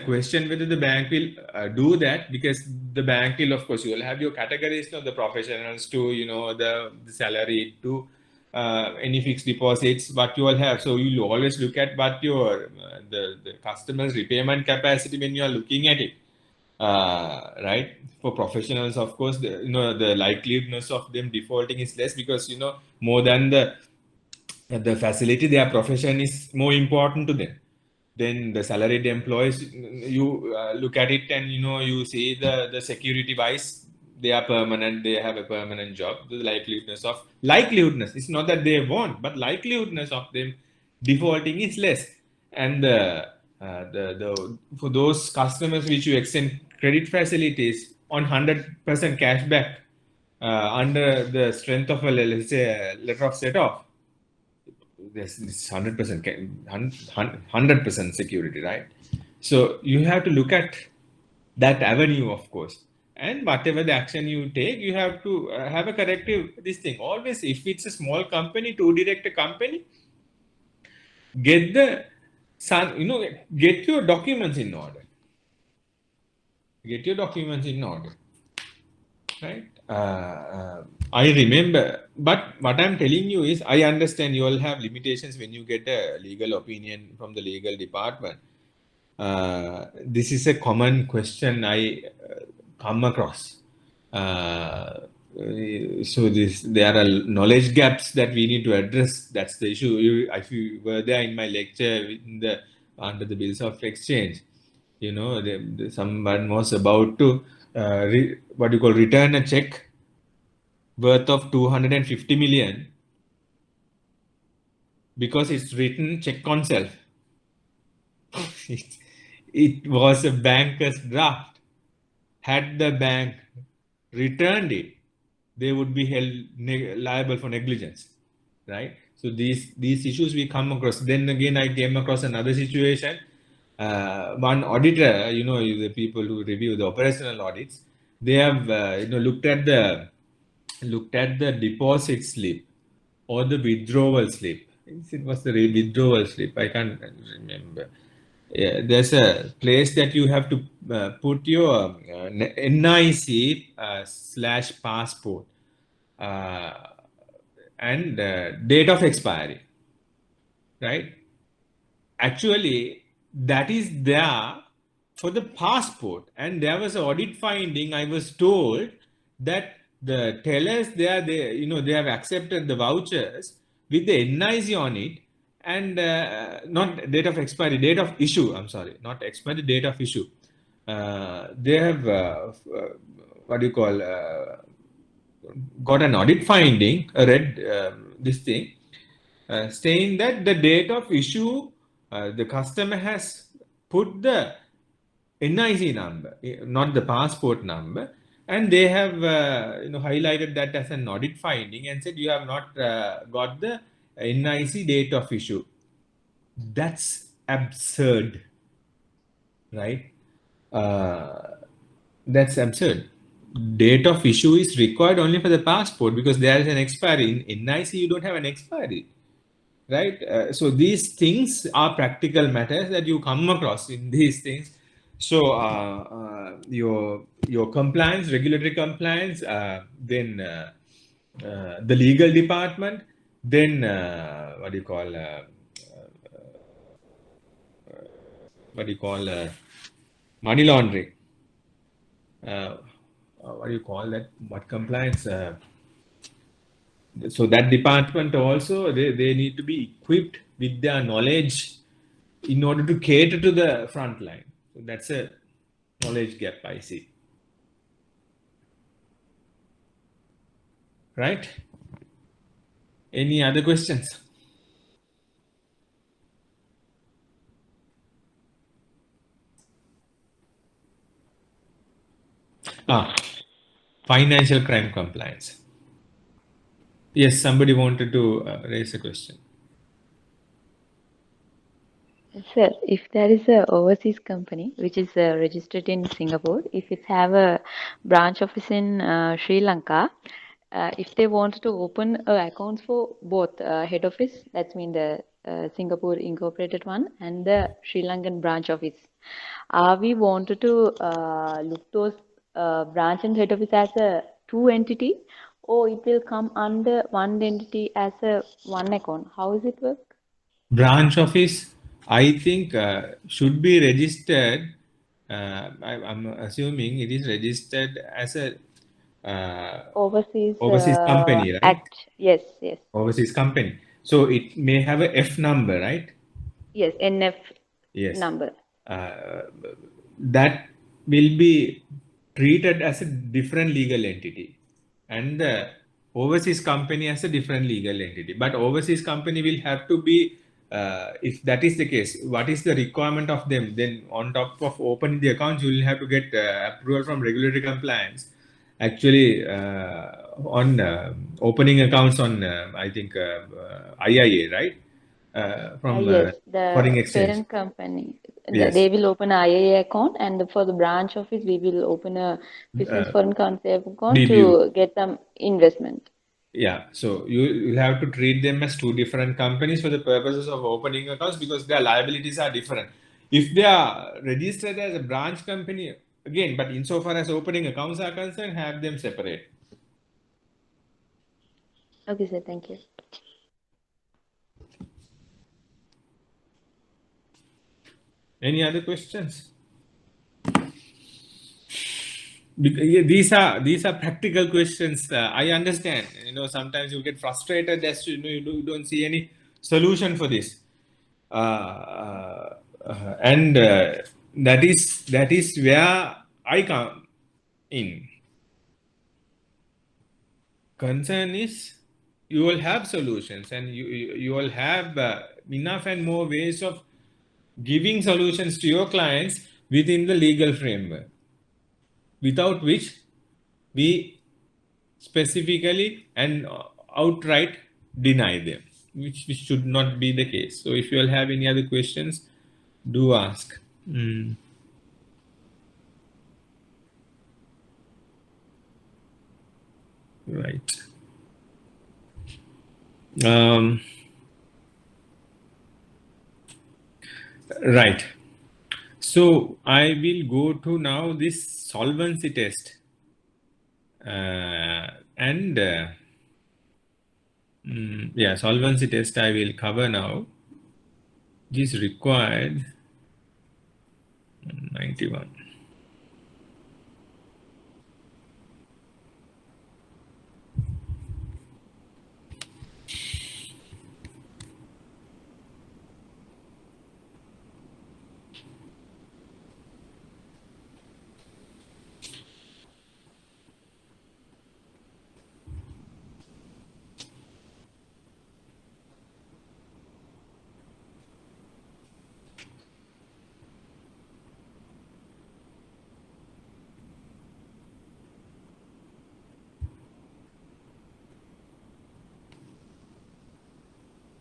question whether the bank will do that, because the bank will, of course, you will have your categories, you know, the professionals to, you know, the salary to any fixed deposits, what you all have. So you'll always look at what your the customer's repayment capacity when you are looking at it, right? For professionals, of course, the, you know, the likeliness of them defaulting is less, because, you know, more than the facility, their profession is more important to them. Then the salaried employees, you look at it and, you know, you see the security wise, they are permanent, they have a permanent job. The likeliness, it's not that they want, but likeliness of them defaulting is less. And the for those customers which you extend credit facilities on 100% cashback under the strength of a, let's say, a letter of set off, this 100% security, right? So you have to look at that avenue, of course, and whatever the action you take, you have to have a corrective this thing. Always, if it's a small company, to direct a company, get get your documents in order. Get your documents in order, right? I remember, but what I'm telling you is, I understand you all have limitations when you get a legal opinion from the legal department. This is a common question I come across. So there are knowledge gaps that we need to address. That's the issue. If you were there in my lecture under the bills of exchange, you know, someone was about to what you call return a check worth of 250 million because it's written check on self. It was a banker's draft. Had the bank returned it, they would be held liable for negligence, right? So these issues we come across. Then again, I came across another situation. One auditor, you know, the people who review the operational audits, they have looked at the deposit slip or the withdrawal slip. It was the withdrawal slip. I can't remember. Yeah, there's a place that you have to put your NIC / passport and date of expiry, right? Actually, that is there for the passport, and there was an audit finding. I was told that the tellers there, they have accepted the vouchers with the NIC on it, and not date of expiry, date of issue. I'm sorry, not expiry, date of issue. They have what do you call got an audit finding, read this thing, saying that the date of issue, the customer has put the NIC number, not the passport number, and they have highlighted that as an audit finding and said you have not got the NIC date of issue. That's absurd, right? That's absurd. Date of issue is required only for the passport because there is an expiry. In NIC, you don't have an expiry, right? So these things are practical matters that you come across in these things. So your compliance, regulatory compliance, then the legal department, then what do you call money laundering. What do you call that? What compliance? So that department also, they need to be equipped with their knowledge in order to cater to the front line. So that's a knowledge gap I see. Right? Any other questions? Financial crime compliance. Yes, somebody wanted to raise a question. Sir, if there is a overseas company which is registered in Singapore, if it have a branch office in Sri Lanka, if they want to open accounts for both head office, that's mean the Singapore incorporated one and the Sri Lankan branch office, are we wanted to look those branch and head office as a two entity, or it will come under one entity as a one account? How is it work? Branch office, I think, should be registered. I'm assuming it is registered as a Overseas overseas company, right? act. Yes, yes, Overseas company. So it may have a F number, right? yes. NF Yes. number. That will be treated as a different legal entity, and the overseas company as a different legal entity. But overseas company will have to be, if that is the case, what is the requirement of them? Then on top of opening the accounts, you will have to get approval from regulatory compliance. Actually, on opening accounts on, I think, IIA, right? From Yes, foreign the exchange. parent company. Yes. They will open a IAA account, and for the branch office, we will open a business foreign currency account DBU. to get some investment. Yeah, so you have to treat them as two different companies for the purposes of opening accounts because their liabilities are different. If they are registered as a branch company, again, but insofar as opening accounts are concerned, have them separate. Okay, sir. Thank you. Any other questions? These are practical questions. I understand. Sometimes you get frustrated as to you don't see any solution for this, and that is where I come in. Concern is you will have solutions, and you will have enough and more ways of giving solutions to your clients within the legal framework, without which we specifically and outright deny them, which should not be the case. So if you all have any other questions, do ask. Right. Right. So I will go to now this solvency test. Solvency test I will cover now. This is required 91.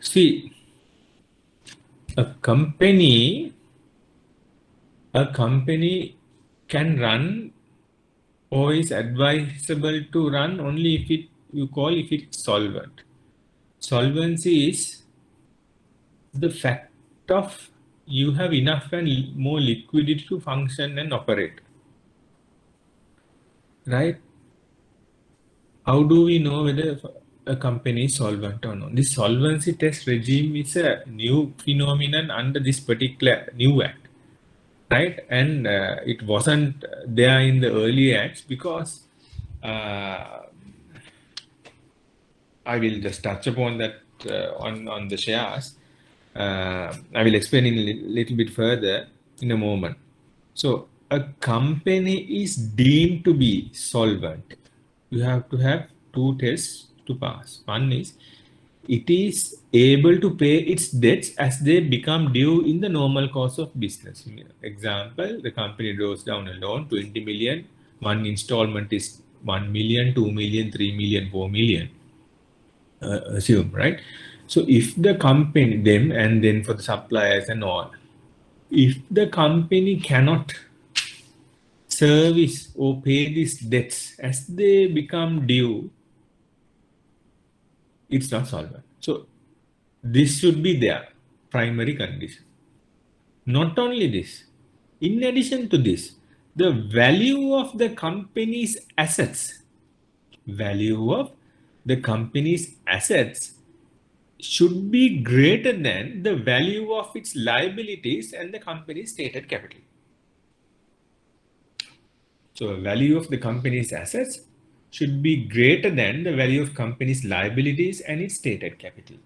See, a company can run or is advisable to run only if it's solvent. Solvency is the fact of you have enough and more liquidity to function and operate. Right? How do we know whether a company is solvent or not? This solvency test regime is a new phenomenon under this particular new act, right? And it wasn't there in the early acts because I will just touch upon that on the shares. I will explain in a little bit further in a moment. So a company is deemed to be solvent. You have to have two tests to pass. One is it is able to pay its debts as they become due in the normal course of business. Example, the company draws down a loan, 20 million. One installment is 1 million, 2 million, 3 million, 4 million. Assume, right? So if the company, them and then for the suppliers and all, if the company cannot service or pay these debts as they become due, it's not solvent. So this should be their primary condition. Not only this, in addition to this, the value of the company's assets, should be greater than the value of its liabilities and the company's stated capital. So value of the company's assets should be greater than the value of company's liabilities and its stated capital.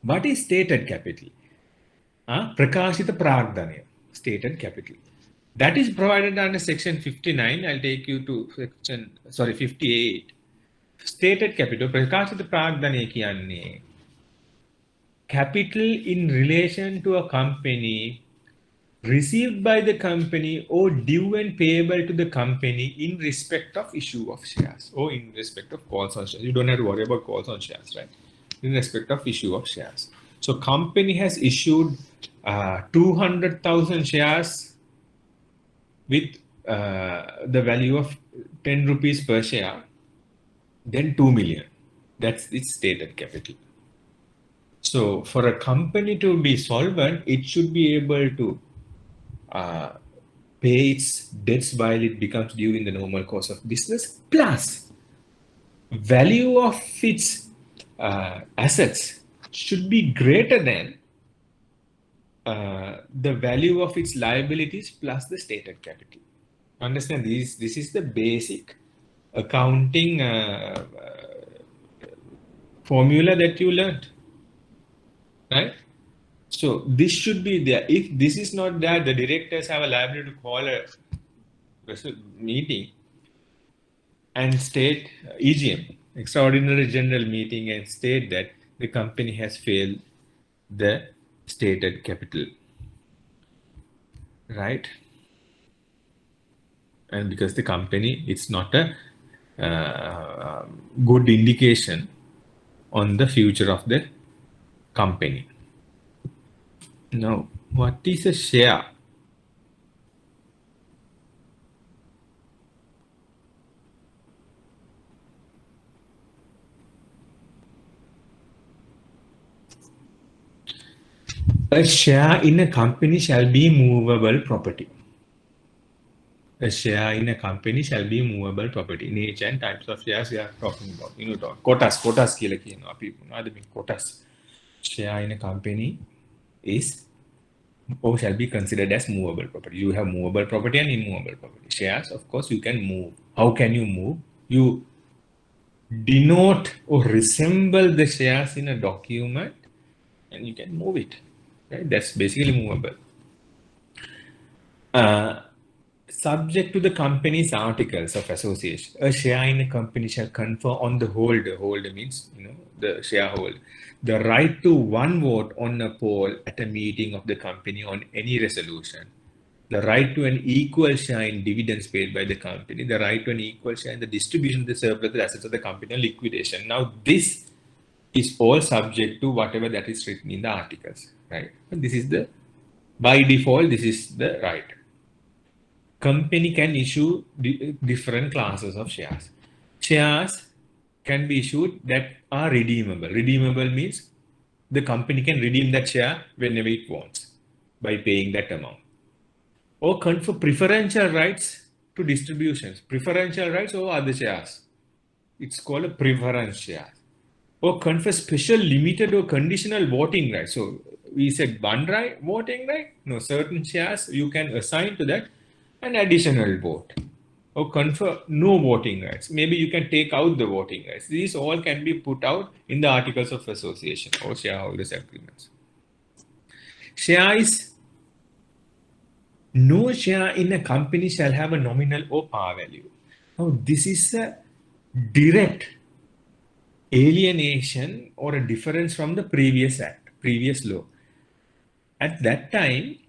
What is stated capital? Prakashita Pragdanya, stated capital. That is provided under section 59. I'll take you to section 58. Stated capital, Prakashita Pragdanya kiyanne capital in relation to a company received by the company or due and payable to the company in respect of issue of shares or in respect of calls on shares. You don't have to worry about calls on shares, right? In respect of issue of shares. So company has issued 200,000 shares with the value of 10 rupees per share, then 2 million. That's its stated capital. So for a company to be solvent, it should be able to pay its debts while it becomes due in the normal course of business, plus value of its assets should be greater than the value of its liabilities plus the stated capital. Understand this? This is the basic accounting formula that you learned, right? So this should be there. If this is not there, the directors have a liability to call a meeting and state EGM, extraordinary general meeting, and state that the company has failed the stated capital, right? And because the company, it's not a good indication on the future of the company. Now, what is a share? A share in a company shall be movable property. A share in a company shall be movable property. Nature and types of shares we are talking about. You know, quotas කියලා කියනවා අපි මොනවද මේ quotas. Share in a company is or shall be considered as movable property. You have movable property and immovable property. Shares, of course, you can move. How can you move? You denote or resemble the shares in a document and you can move it. Right? That's basically movable. Subject to the company's articles of association, a share in a company shall confer on the holder. Holder means, the shareholder, the right to one vote on a poll at a meeting of the company on any resolution, the right to an equal share in dividends paid by the company, the right to an equal share in the distribution of the surplus assets of the company on liquidation. Now, this is all subject to whatever that is written in the articles, right? And this is the, by default, this is the right. Company can issue different classes of shares. Shares can be issued that are redeemable. Redeemable means the company can redeem that share whenever it wants by paying that amount. Or confer preferential rights to distributions. Preferential rights over other shares. It's called a preference share. Or confer special limited or conditional voting rights. So we said one right, voting right. No, certain shares you can assign to that an additional vote, or confer no voting rights. Maybe you can take out the voting rights. These all can be put out in the articles of association or shareholders agreements. Share is, no share in a company shall have a nominal or par value. Now this is a direct alienation or a difference from the previous act, previous law. At that time,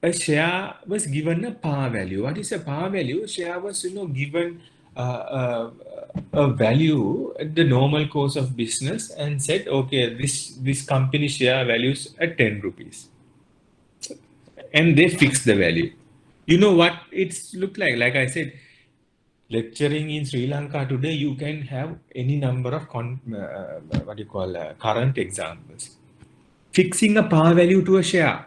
a share was given a par value. What is a par value? Share was, given a value at the normal course of business and said, okay, this company share values at 10 rupees, and they fix the value. You know what it's look like? Like I said, lecturing in Sri Lanka today, you can have any number of current examples. Fixing a par value to a share.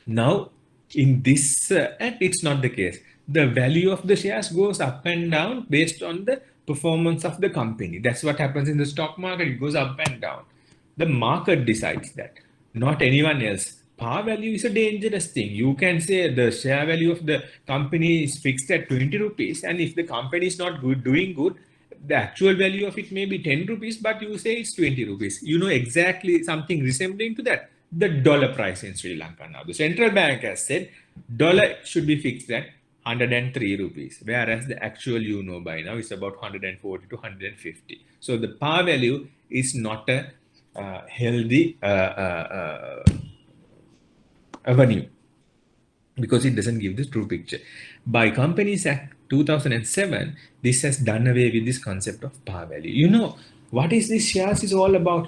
Now, in this act, it's not the case. The value of the shares goes up and down based on the performance of the company. That's what happens in the stock market. It goes up and down. The market decides that, not anyone else. Par value is a dangerous thing. You can say the share value of the company is fixed at 20 rupees, and if the company is not doing good, the actual value of it may be 10 rupees, but you say it's 20 rupees. You know exactly something resembling to that. The dollar price in Sri Lanka now. The central bank has said dollar should be fixed at 103 rupees, whereas the actual by now is about 140 to 150. So the par value is not a healthy avenue, because it doesn't give the true picture. By Companies Act 2007, this has done away with this concept of par value. What is this shares is all about,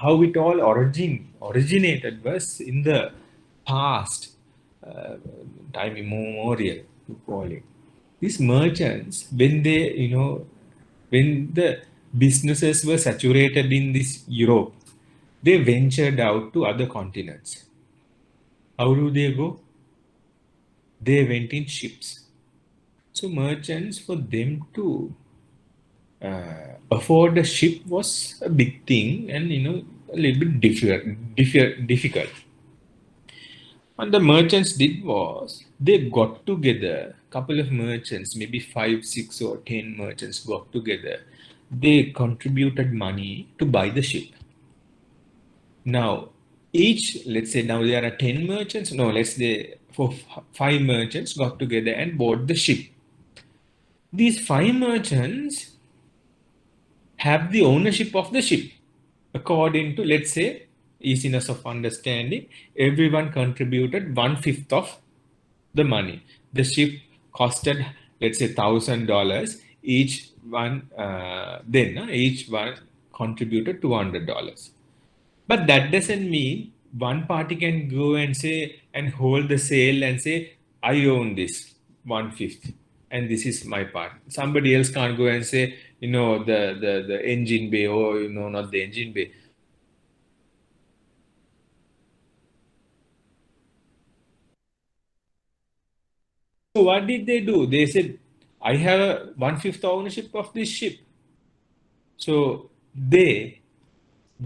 how it all originated was in the past, time immemorial, to call it. These merchants, when they, when the businesses were saturated in this Europe, they ventured out to other continents. How do they go? They went in ships. So merchants, for them to afford a ship was a big thing, and a little bit difficult. What the merchants did was they got together, a couple of merchants, maybe 5, 6, or 10 merchants got together. They contributed money to buy the ship. Now, let's say now there are 10 merchants. No, let's say 5 merchants got together and bought the ship. These 5 merchants have the ownership of the ship. According to, let's say, easiness of understanding, everyone contributed 1/5 of the money. The ship costed, let's say, $1,000. Each one contributed $200. But that doesn't mean one party can go and say and hold the sale and say, I own this 1/5 and this is my part. Somebody else can't go and say, the engine bay, or not the engine bay. So what did they do? They said, I have 1/5 ownership of this ship. So they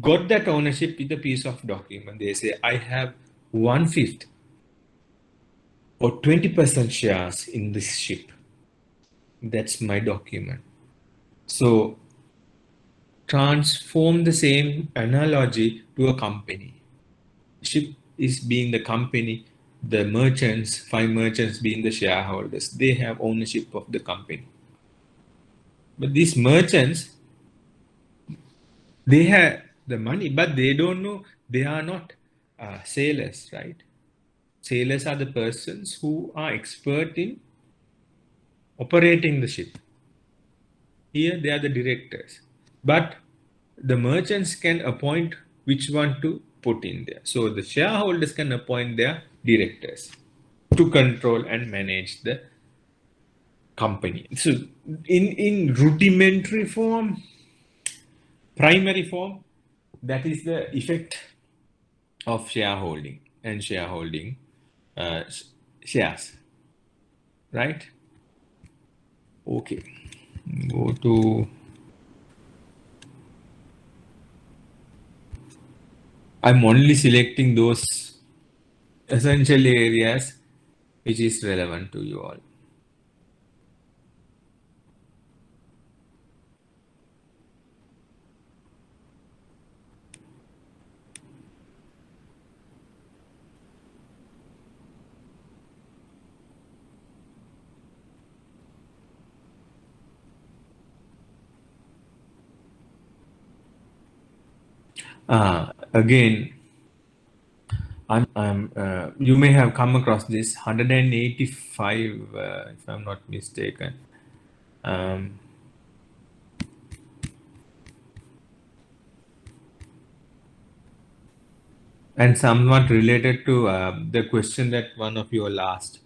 got that ownership with a piece of document. They say, I have 1/5 or 20% shares in this ship. That's my document. So transform the same analogy to a company. Ship is being the company, the merchants, 5 merchants being the shareholders. They have ownership of the company. But these merchants, they have the money, but they don't know, they are not sailors, right? Sailors are the persons who are expert in operating the ship. Here they are the directors, but the merchants can appoint which one to put in there. So the shareholders can appoint their directors to control and manage the company. So in rudimentary form, primary form, that is the effect of shareholding and shareholding shares, right? Okay, go to, I'm only selecting those essential areas which is relevant to you all. Again, you may have come across this 185, if I'm not mistaken, Um, and somewhat related to the question that one of you all asked.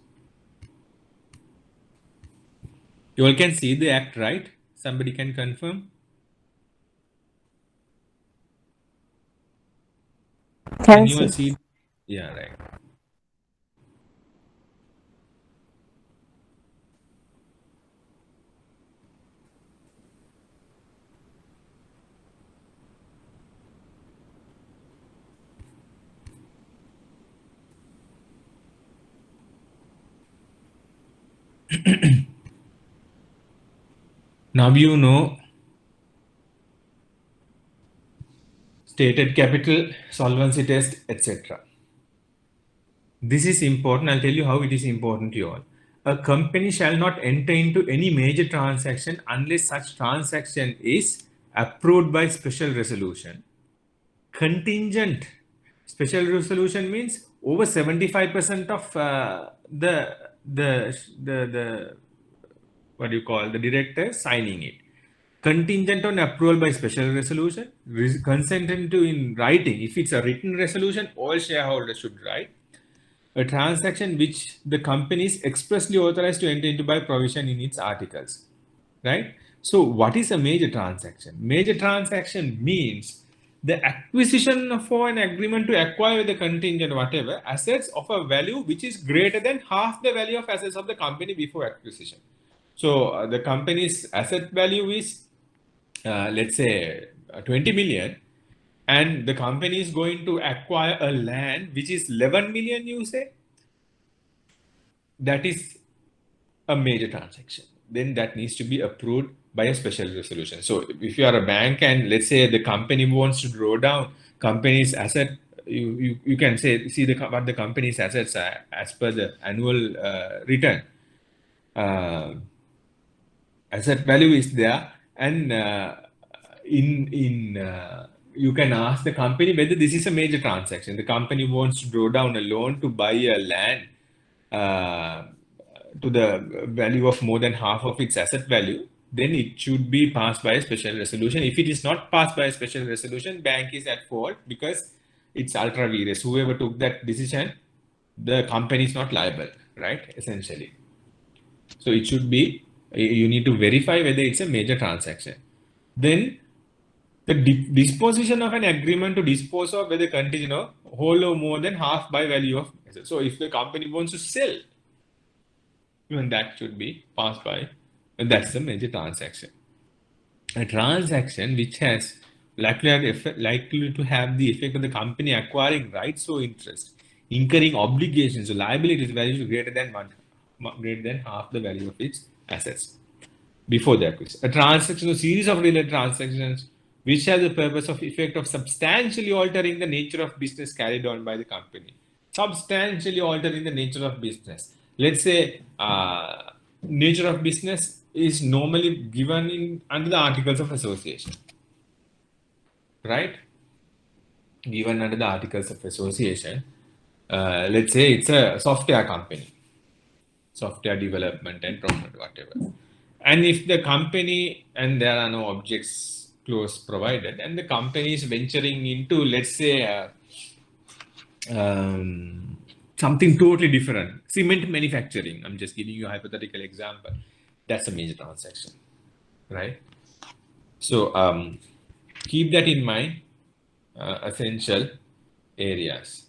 You all can see the act, right? Somebody can confirm? Can you all see? Yeah, right. Now you know stated capital, solvency test, etc. This is important. I'll tell you how it is important to you all. A company shall not enter into any major transaction unless such transaction is approved by special resolution. Contingent special resolution means over 75% of the what do you call the director signing it. Contingent on approval by special resolution, consented to in writing. If it's a written resolution, all shareholders should write. A transaction which the company is expressly authorized to enter into by provision in its articles, right? So what is a major transaction? Major transaction means the acquisition for an agreement to acquire the contingent whatever assets of a value which is greater than half the value of assets of the company before acquisition. So the company's asset value is let's say 20 million, and the company is going to acquire a land which is 11 million, you say, that is a major transaction. Then that needs to be approved by a special resolution. So if you are a bank and let's say the company wants to draw down company's asset, you can say, see what the company's assets are as per the annual return. Asset value is there, and you can ask the company whether this is a major transaction. The company wants to draw down a loan to buy a land to the value of more than half of its asset value, then it should be passed by a special resolution. If it is not passed by a special resolution, bank is at fault because it's ultra vires. Whoever took that decision, the company is not liable, right? Essentially. So it should be, you need to verify whether it's a major transaction. Then the disposition of an agreement to dispose of whether contingent of whole or more than half by value of assets. So if the company wants to sell, even that should be passed by, and that's the major transaction. A transaction which has likely to have the effect of the company acquiring rights or interest, incurring obligations or liabilities values greater than half the value of its assets before the acquisition. A transaction, a series of related transactions which has the purpose of effect of substantially altering the nature of business carried on by the company. Substantially altering the nature of business. Let's say nature of business is normally given under the Articles of Association, right? Given under the Articles of Association. Let's say it's a software company, software development and promote whatever. And if the company, and there are no objects clause provided, and the company is venturing into, let's say, something totally different, cement manufacturing, I'm just giving you a hypothetical example, that's a major transaction, right? So keep that in mind, essential areas.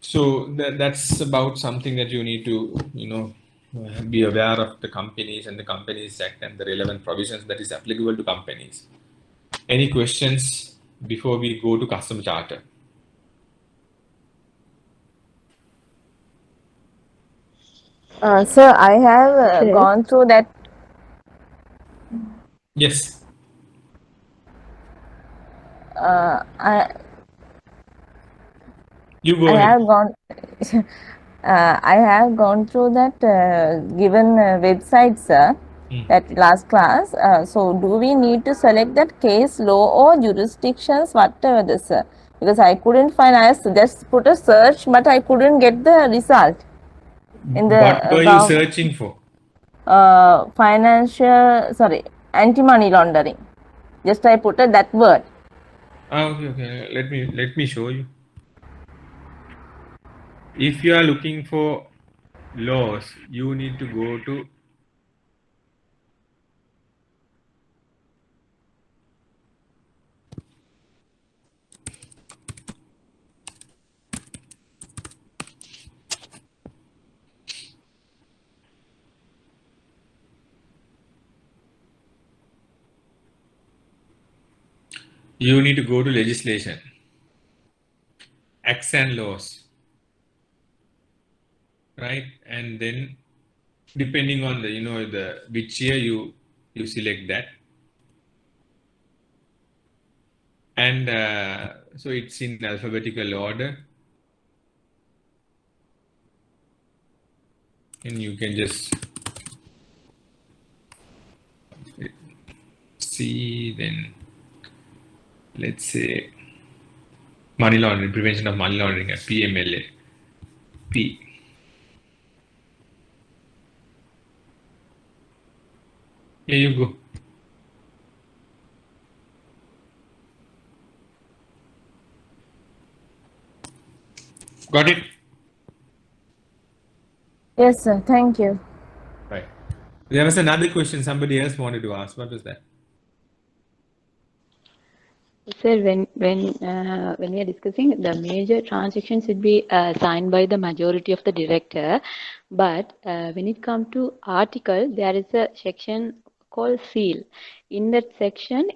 So that's about something that you need to, be aware of the Companies and the Companies Act and the relevant provisions that is applicable to companies. Any questions before we go to Customer Charter? Sir, I have gone through that. Yes. You go ahead. I have gone through that given website, sir, that last class. So do we need to select that case law or jurisdictions, whatever this, sir? Because I couldn't find, I just put a search, but I couldn't get the result. What were you searching for? anti-money laundering. Just I put that word. Okay. Let me show you. If you are looking for laws, you need to go to legislation, acts and laws, right? And then depending on the which year you select that, and so it's in alphabetical order, and you can just see. Then let's say money laundering, prevention of money laundering at PMLA. P. Here you go. Got it? Yes, sir. Thank you. Right. There was another question somebody else wanted to ask. What was that? Sir, when we are discussing, the major transactions should be signed by the majority of the director, but when it comes to article, there is a section called seal. In that section,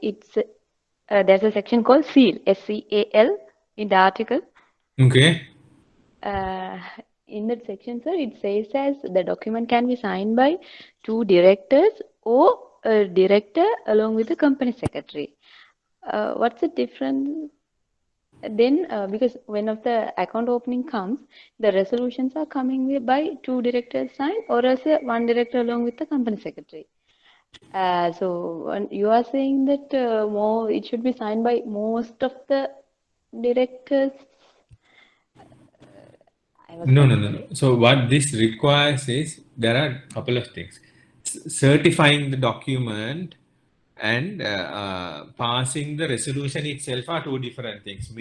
there's a section called seal, SEAL, in the article. Okay. In that section, sir, it says as the document can be signed by 2 directors or a director along with the company secretary. What's the difference? Then, because when of the account opening comes, the resolutions are coming by 2 directors signed or as a 1 director along with the company secretary. So you are saying that it should be signed by most of the directors. No. So what this requires is there are a couple of things. Certifying the document and passing the resolution itself are two different things.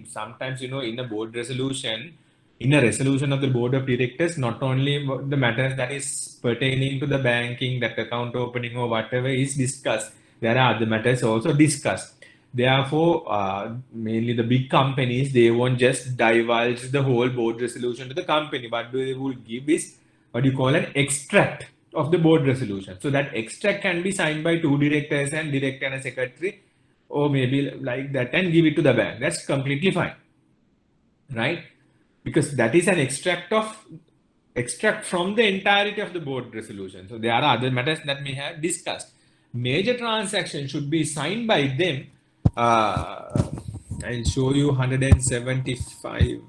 Sometimes, in a board resolution, in a resolution of the board of directors, not only the matters that is pertaining to the banking, that account opening or whatever is discussed, there are other matters also discussed. Therefore, mainly the big companies, they won't just divulge the whole board resolution to the company. What they will give is what you call an extract of the board resolution. So that extract can be signed by 2 directors and director and a secretary, or maybe like that, and give it to the bank. That's completely fine, right? Because that is an extract from the entirety of the board resolution. So there are other matters that may have discussed. Major transaction should be signed by them. I'll show you 175.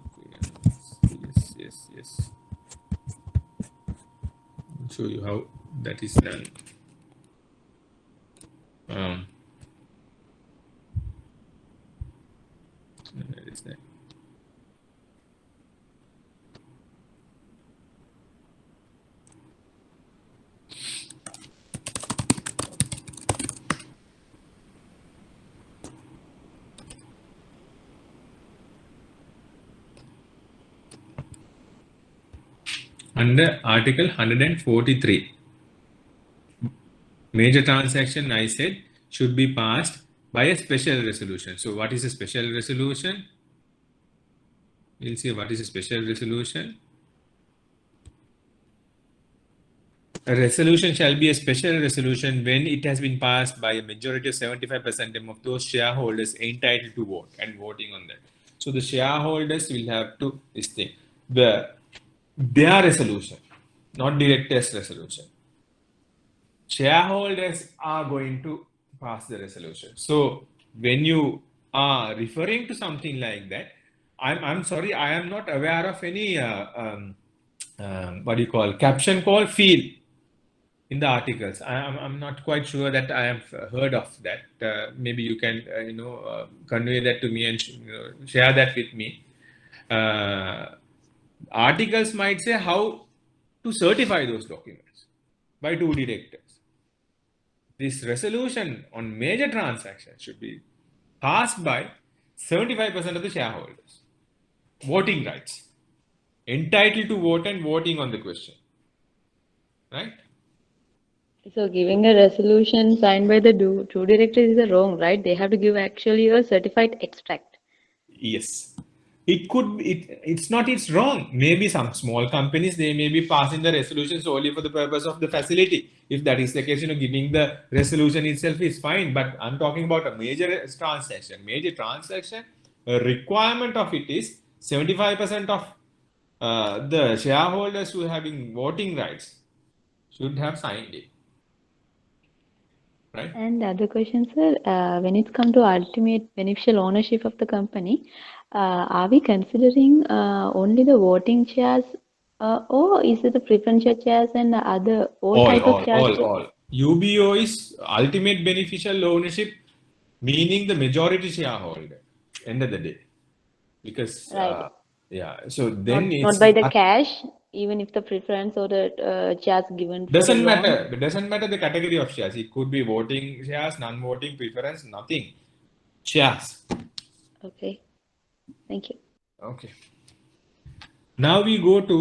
Yes. I'll show you how that is done. Where is that? Under Article 143, major transaction, I said, should be passed by a special resolution. So what is a special resolution? We'll see what is a special resolution. A resolution shall be a special resolution when it has been passed by a majority of 75% of those shareholders entitled to vote and voting on that. So the shareholders will have to their resolution, not director's resolution. Shareholders are going to pass the resolution. So when you are referring to something like that, I'm sorry, I am not aware of any caption called field in the articles. I'm not quite sure that I have heard of that. Maybe you can convey that to me and share that with me. Articles might say how to certify those documents, by 2 directors. This resolution on major transactions should be passed by 75% of the shareholders. Voting rights. Entitled to vote and voting on the question. Right? So giving a resolution signed by the two directors is wrong, right? They have to give actually a certified extract. Yes. It's not it's wrong. Maybe some small companies, they may be passing the resolutions only for the purpose of the facility. If that is the case, giving the resolution itself is fine. But I'm talking about a major transaction. Major transaction, a requirement of it is 75% of the shareholders who are having voting rights should have signed it. Right? And the other question, sir, when it comes to ultimate beneficial ownership of the company, are we considering only the voting shares, or is it the preferential shares and the other all type of shares? All. UBO is ultimate beneficial ownership, meaning the majority shareholder. End of the day, because Right. so then Not by the cash, even if the preference or the shares given for the doesn't loan. matter. It doesn't matter the category of shares. It could be voting shares, non-voting, preference, nothing. Shares. Okay. Thank you. Okay. Now we go to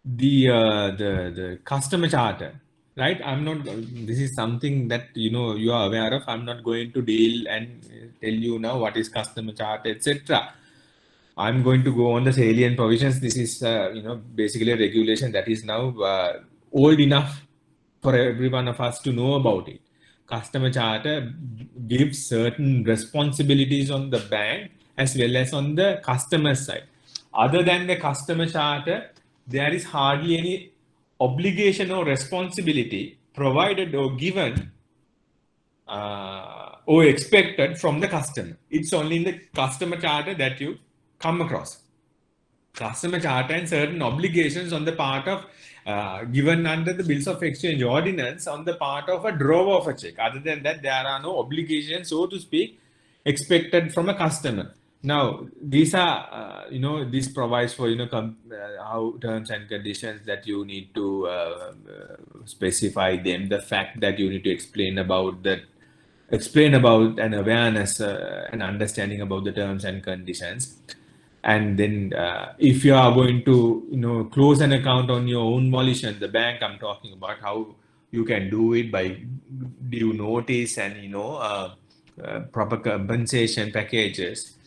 the customer charter, right? I'm not. This is something that you are aware of. I'm not going to deal and tell you now what is customer charter, etc. I'm going to go on the salient provisions. This is basically a regulation that is now old enough for every one of us to know about it. Customer charter gives certain responsibilities on the bank as well as on the customer side. Other than the customer charter, there is hardly any obligation or responsibility provided or given or expected from the customer. It's only in the customer charter that you come across. Customer charter and certain obligations on the part of given under the Bills of Exchange ordinance on the part of a drawer of a check. Other than that, there are no obligations, so to speak, expected from a customer. Now, these are, this provides for, how terms and conditions that you need to specify them, the fact that you need to explain about an awareness and understanding about the terms and conditions. And then if you are going to close an account on your own volition, the bank I'm talking about, how you can do it by due notice and proper compensation packages,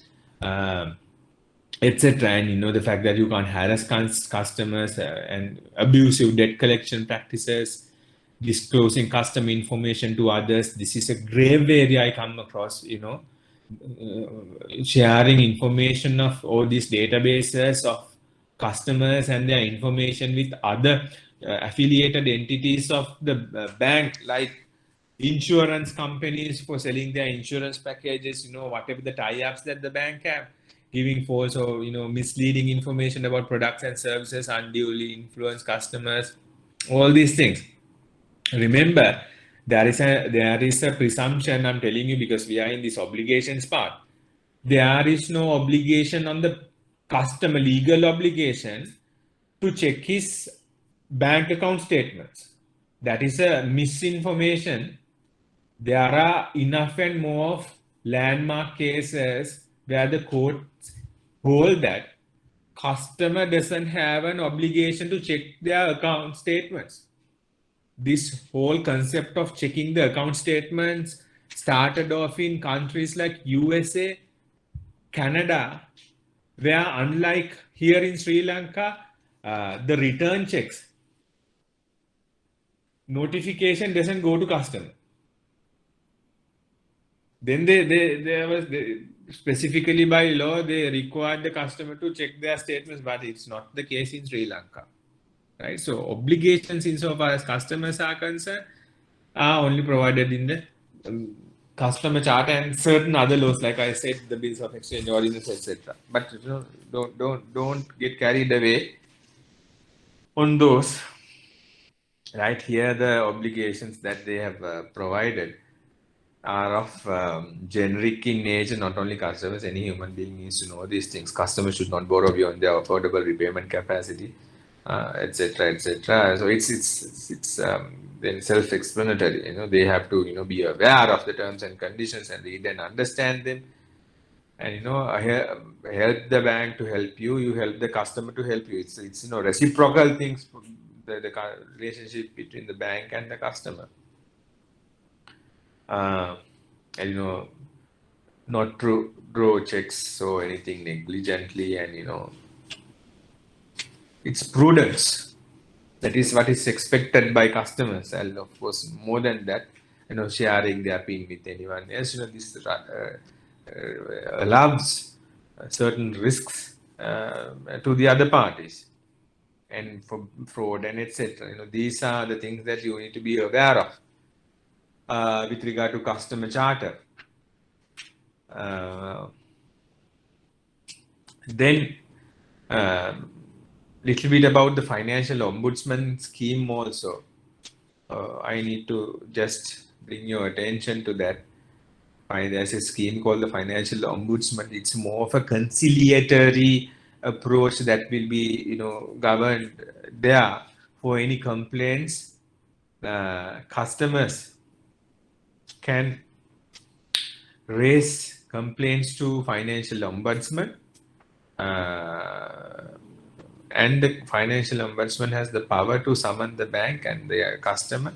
etc. And the fact that you can't harass customers and abusive debt collection practices, disclosing customer information to others. This is a grave area I come across, sharing information of all these databases of customers and their information with other affiliated entities of the bank, like insurance companies for selling their insurance packages, whatever the tie-ups that the bank have, giving false or misleading information about products and services, unduly influence customers, all these things. Remember, there is a presumption, I'm telling you, because we are in this obligations part. There is no obligation on the customer, legal obligation, to check his bank account statements. That is a misinformation. There are enough and more of landmark cases where the courts hold that customer doesn't have an obligation to check their account statements. This whole concept of checking the account statements started off in countries like USA, Canada, where unlike here in Sri Lanka, the return checks notification doesn't go to customer. Then they specifically by law, they required the customer to check their statements, but it's not the case in Sri Lanka. Right? So obligations insofar as customers are concerned are only provided in the customer charter and certain other laws, like I said, the Bills of Exchange ordinance, etc. But don't get carried away on those. Right here, the obligations that they have provided are of generic in nature. Not only customers, any human being needs to know these things. Customers should not borrow beyond their affordable repayment capacity. etc., etc. So it's then self-explanatory. They have to be aware of the terms and conditions and read and understand them, and help the bank to help you. You help the customer to help you. It's reciprocal things. The relationship between the bank and the customer, and not to draw checks or anything negligently, and it's prudence. That is what is expected by customers, and of course, more than that, sharing their PIN with anyone else. This allows certain risks to the other parties, and for fraud and etc. These are the things that you need to be aware of with regard to customer charter. Then, little bit about the financial ombudsman scheme also. I need to just bring your attention to that. There's a scheme called the financial ombudsman. It's more of a conciliatory approach that will be, governed there for any complaints. Customers can raise complaints to financial ombudsman, and the financial ombudsman has the power to summon the bank and the customer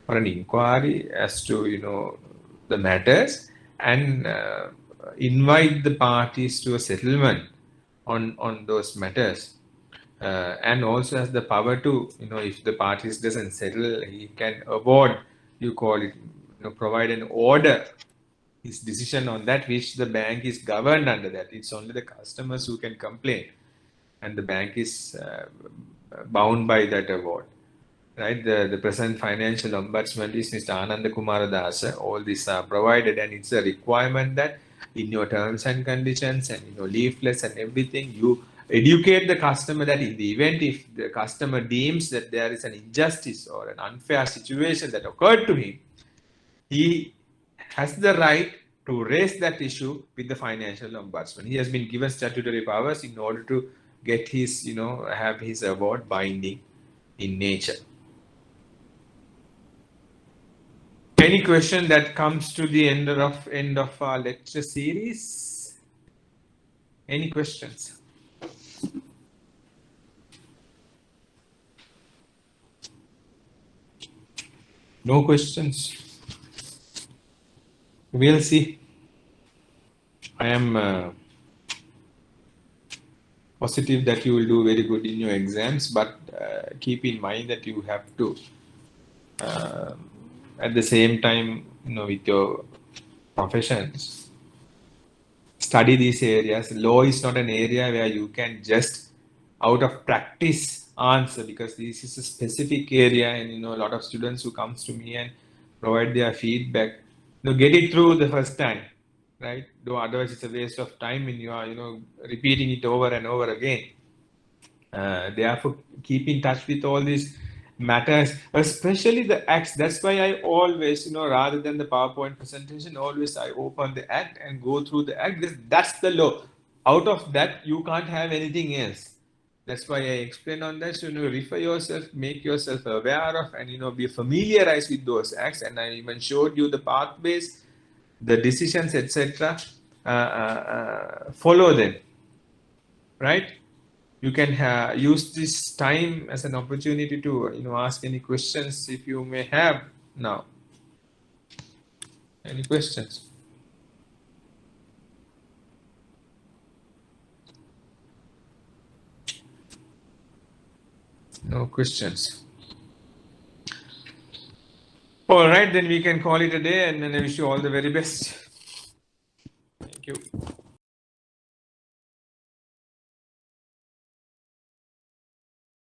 for an inquiry as to the matters, and invite the parties to a settlement on those matters, and also has the power to if the parties doesn't settle, he can award, you call it, provide an order, his decision on that, which the bank is governed under that. It's only the customers who can complain, and the bank is bound by that award. Right, the present financial ombudsman is Mr. Ananda Kumaradasa. All these are provided, and it's a requirement that in your terms and conditions and leaflets and everything, you educate the customer that in the event if the customer deems that there is an injustice or an unfair situation that occurred to him, he has the right to raise that issue with the financial ombudsman. He has been given statutory powers in order to get his, have his award binding in nature. Any question that comes to the end of our lecture series? Any questions? No questions. We'll see. I am positive that you will do very good in your exams, but keep in mind that you have to at the same time, with your professions, study these areas. Law is not an area where you can just out of practice answer, because this is a specific area, and a lot of students who comes to me and provide their feedback, get it through the first time, right? Though otherwise it's a waste of time when you are repeating it over and over again. Therefore, keep in touch with all these matters, especially the acts. That's why I always, rather than the PowerPoint presentation, always I open the act and go through the act. That's the law. Out of that, you can't have anything else. That's why I explain on that. So, refer yourself, make yourself aware of, and be familiarized with those acts. And I even showed you the pathways, the decisions, etc. Follow them, right? You can use this time as an opportunity to ask any questions if you may have now. Any questions? No questions. All right, then we can call it a day, and then I wish you all the very best.